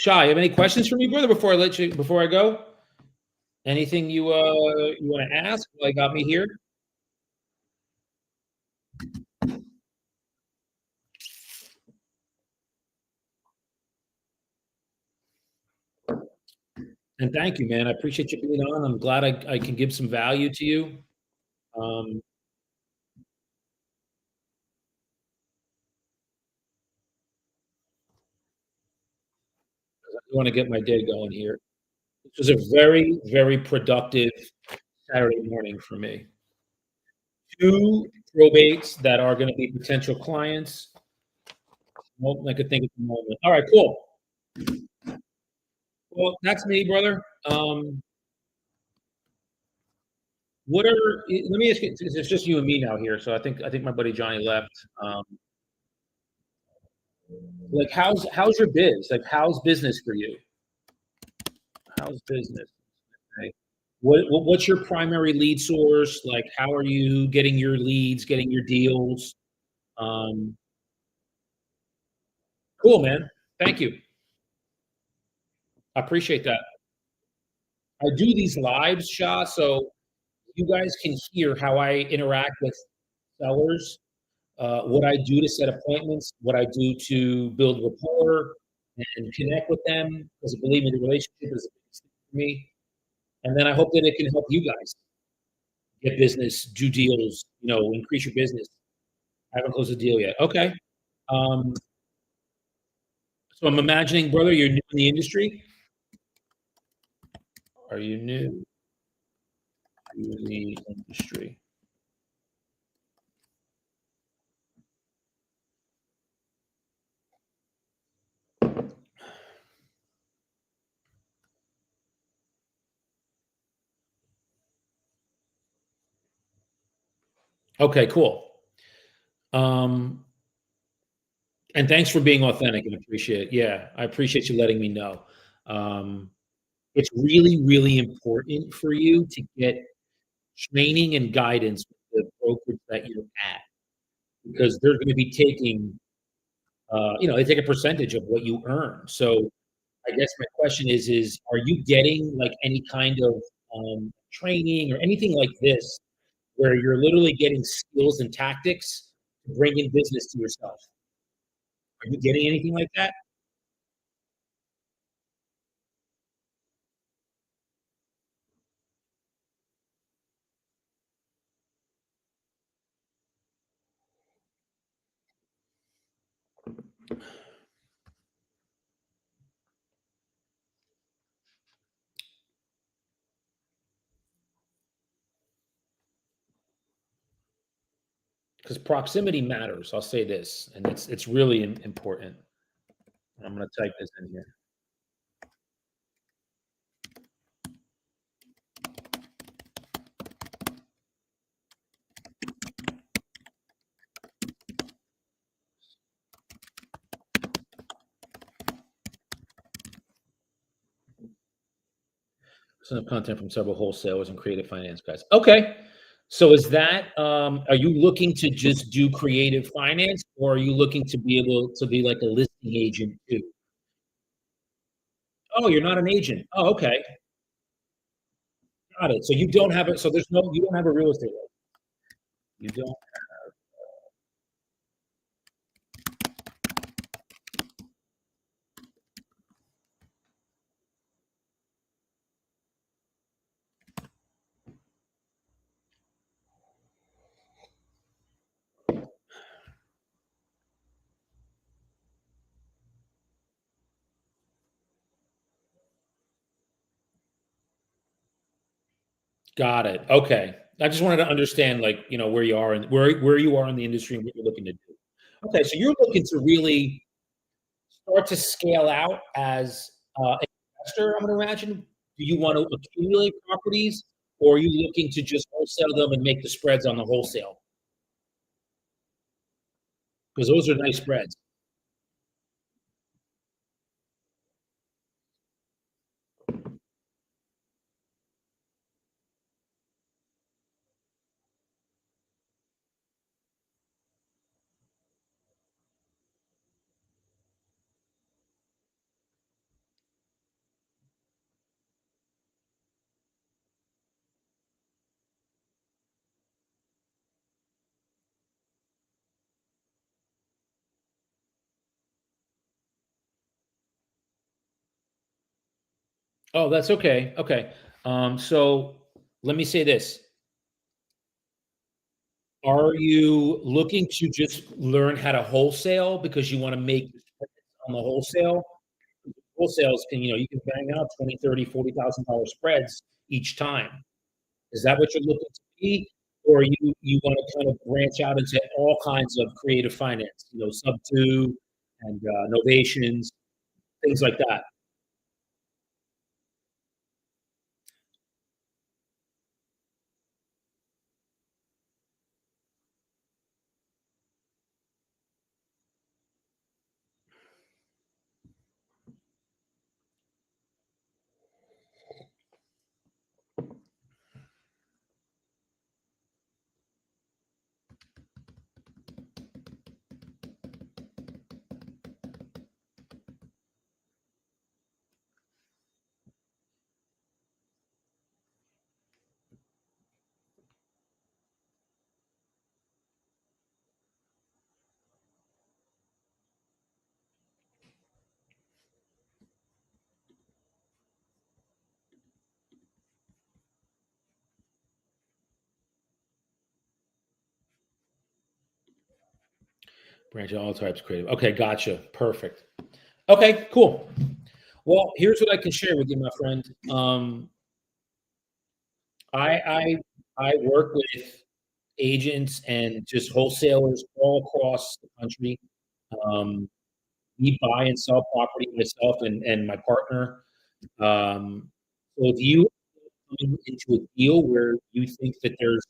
[SPEAKER 1] Shy, you have any questions for me, brother, before I go? Anything you want to ask while I got me here? And thank you, man. I appreciate you being on. I'm glad I can give some value to you. Um, I want to get my day going here. This was a very, very productive Saturday morning for me. 2 probates that are going to be potential clients. Well, I could think at the moment. All right, cool. Well, that's me, brother. What are let me ask you, it's just you and me now here, so I think my buddy Johnny left. Like how's your biz? Like how's business for you? How's business? Okay. What's your primary lead source? Like how are you getting your leads, getting your deals? Um, cool, man. Thank you. I appreciate that. I do these lives, Shah, so you guys can hear how I interact with sellers, what I do to set appointments, what I do to build rapport and connect with them. Because believe me, the relationship is a big thing for me. And then I hope that it can help you guys get business, do deals, increase your business. I haven't closed a deal yet. Okay. Um, so I'm imagining, brother, you're new in the industry. Are you new to the industry? Okay, cool. Um, and thanks for being authentic and appreciate it. Yeah, I appreciate you letting me know. Um, it's really, really important for you to get training and guidance with the brokerage that you're at because they're going to be taking, they take a percentage of what you earn. So I guess my question is are you getting like any kind of training or anything like this where you're literally getting skills and tactics to bring in business to yourself? Are you getting anything like that? Because proximity matters. I'll say this, and it's really important. I'm going to type this in here. Some content from several wholesalers and creative finance guys. Okay. So is that are you looking to just do creative finance or are you looking to be able to be like a listing agent too? Oh, you're not an agent. Oh, okay. Got it. So you don't have it. So you don't have a real estate license. You don't. Got it. Okay. I just wanted to understand like, where you are and where you are in the industry and what you're looking to do. Okay. So you're looking to really start to scale out as an investor, I'm going to imagine? Do you want to accumulate properties, or are you looking to just wholesale them and make the spreads on the wholesale? Because those are nice spreads. Oh, that's okay. Okay. So let me say this. Are you looking to just learn how to wholesale because you want to make on the wholesale? Wholesales can, you can bang out 20, 30, $40,000 spreads each time. Is that what you're looking to be? Or you want to kind of branch out into all kinds of creative finance, sub two and novations, things like that. Branch out all types of creative. Okay, gotcha. Perfect. Okay, cool. Well, here's what I can share with you, my friend. I I I work with agents and just wholesalers all across the country. Um, we buy and sell property myself and my partner. So if you come into a deal where you think that there's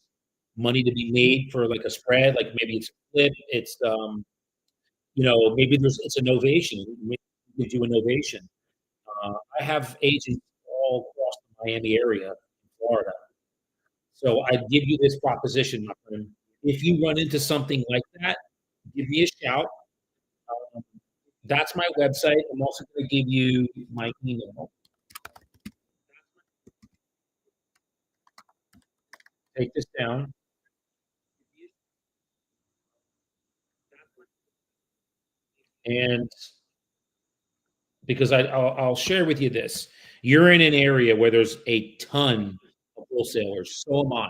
[SPEAKER 1] money to be made for like a spread, like maybe it's a flip, it's maybe it's a novation. Maybe you could do a novation. I have agents all across the Miami area in Florida. So I give you this proposition, my friend. If you run into something like that, give me a shout. Um, that's my website. I'm also going to give you my email. Take this down. And because I'll share with you this. You're in an area where there's a ton of wholesalers. So am I.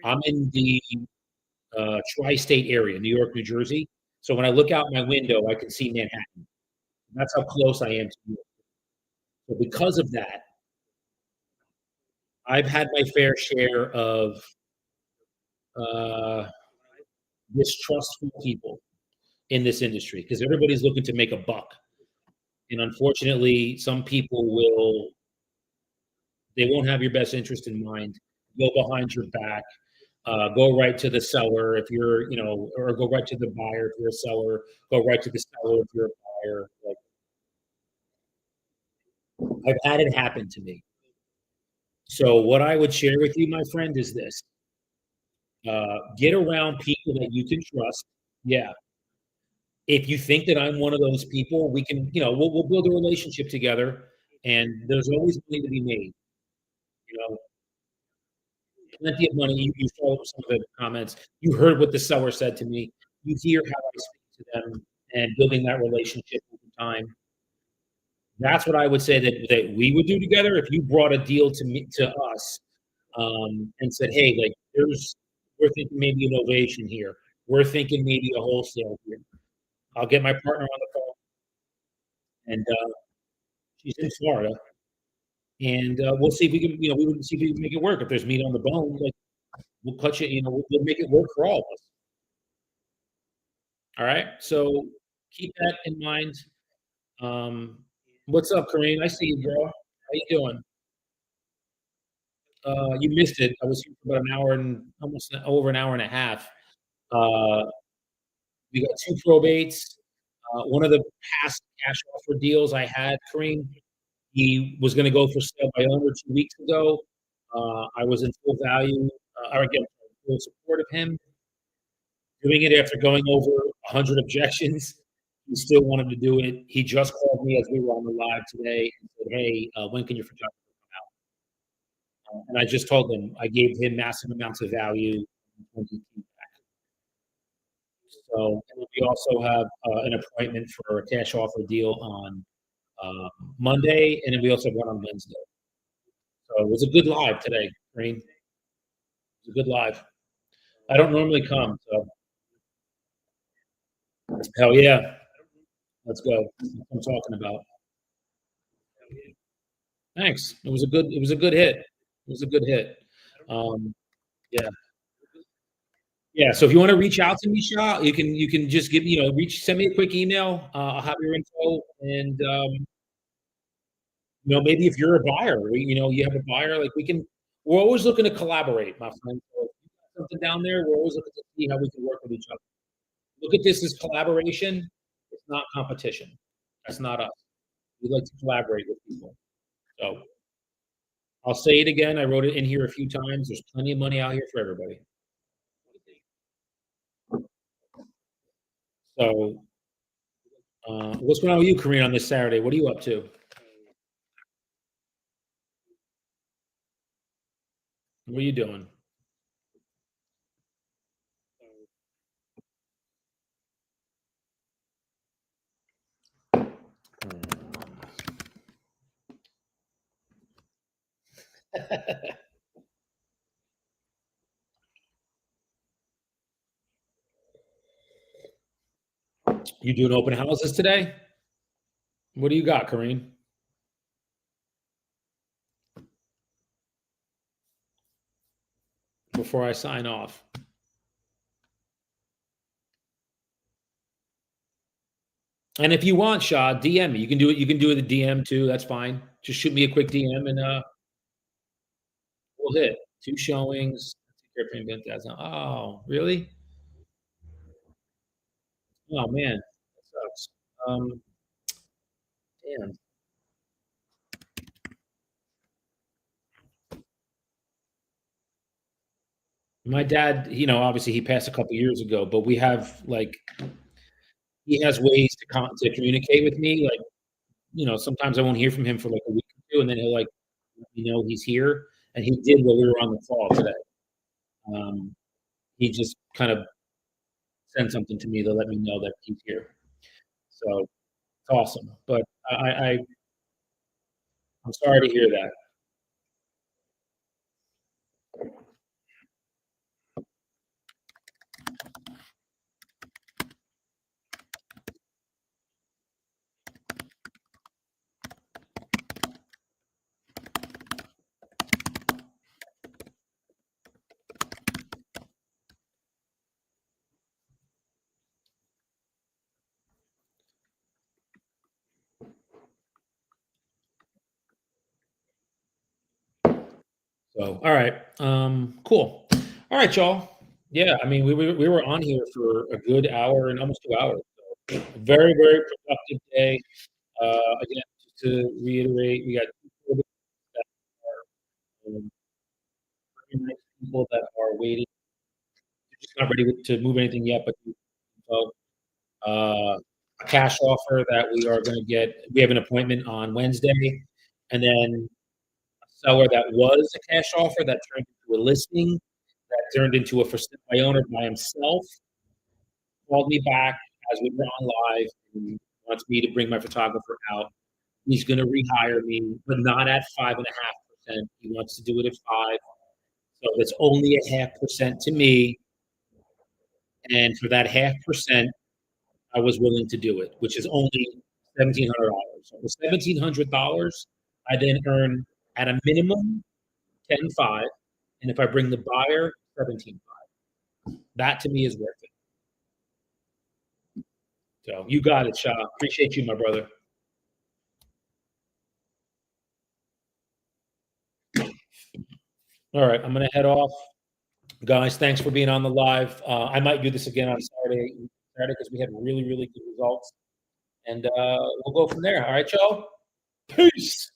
[SPEAKER 1] I'm in the tri-state area, New York, New Jersey. So when I look out my window, I can see Manhattan. That's how close I am to you. So because of that, I've had my fair share of uh, distrustful people in this industry because everybody's looking to make a buck. And unfortunately, some people they won't have your best interest in mind, go behind your back, go right to the seller if you're, or go right to the buyer if you're a seller, go right to the seller if you're a buyer. Like, I've had it happen to me. So what I would share with you, my friend, is this: get around people that you can trust. Yeah. If you think that I'm one of those people, we can, we'll build a relationship together, and there's always money to be made. You know, plenty of money. You saw some of the comments. You heard what the seller said to me. You hear how I speak to them, and building that relationship over time. That's what I would say that we would do together. If you brought a deal to us, and said, "Hey, like, we're thinking maybe an ovation here. We're thinking maybe a wholesale here." I'll get my partner on the phone, and she's in Florida, and we'll see if we can, we would see if we can make it work. If there's meat on the bone, like, we'll cut you. We'll make it work for all of us. All right. So keep that in mind. Um, what's up, Kareem? I see you, girl. How you doing? You missed it. I was here for about an hour and almost over an hour and a half. Uh, we got two probates. One of the past cash offer deals I had, Kareem, he was going to go for sale by owner 2 weeks ago. I was in full value, or again, full support of him. Doing it after going over 100 objections, he still wanted to do it. He just called me as we were on the live today and said, "Hey, when can your photographer come out?" And I just told him I gave him massive amounts of value. So, and we also have an appointment for a cash offer deal on Monday, and then we also have one on Wednesday. So it was a good live today, Green. It was a good live. I don't normally come, so hell yeah. Let's go. That's what I'm talking about. Thanks. It was a good hit. It was a good hit. Yeah. Yeah. So if you want to reach out to me, Shah, you can just give me, send me a quick email. I'll have your info and maybe if you're a buyer, or, you have a buyer, like we're always looking to collaborate, my friend. So if you got something down there, we're always looking to see how we can work with each other. Look at this as collaboration. It's not competition. That's not us. We like to collaborate with people. So I'll say it again. I wrote it in here a few times. There's plenty of money out here for everybody. So what's going on with you, Karina, on this Saturday? What are you up to? What are you doing? You doing open houses today? What do you got, Karine? Before I sign off. And if you want, Shah, DM me. You can do it. You can do it the DM too. That's fine. Just shoot me a quick DM and we'll hit 2 showings. Oh, really? Oh man, that sucks. Damn. My dad, obviously he passed a couple years ago, but we have he has ways to communicate with me. Like, sometimes I won't hear from him for like a week or two, and then he'll like let me know he's here. And he did while we were on the call today. He just kind of sent something to me to let me know that he's here. So it's awesome. But I'm sorry to hear that. So, all right. Cool. All right, y'all. Yeah, I mean, we were on here for a good hour and almost 2 hours. So very, very productive day. Again, just to reiterate, we got um, very nice people that are waiting. They're just not ready to move anything yet, but a cash offer that we are going to get. We have an appointment on Wednesday, and then a seller that was a cash offer that turned into a listing, that turned into a for sale by owner by himself. Called me back as we were on live and wants me to bring my photographer out. He's going to rehire me, but not at 5.5%. He wants to do it at 5. So it's only a 0.5% to me. And for that 0.5%, I was willing to do it, which is only $1,700. So the $1,700, I then earn at a minimum 10.5, and if I bring the buyer, 17.5. That to me is worth it. So you got it, Shah. Appreciate you, my brother. All right, I'm gonna head off, guys. Thanks for being on the live. I might do this again on Saturday because we had really, really good results, and we'll go from there. All right, y'all. Peace.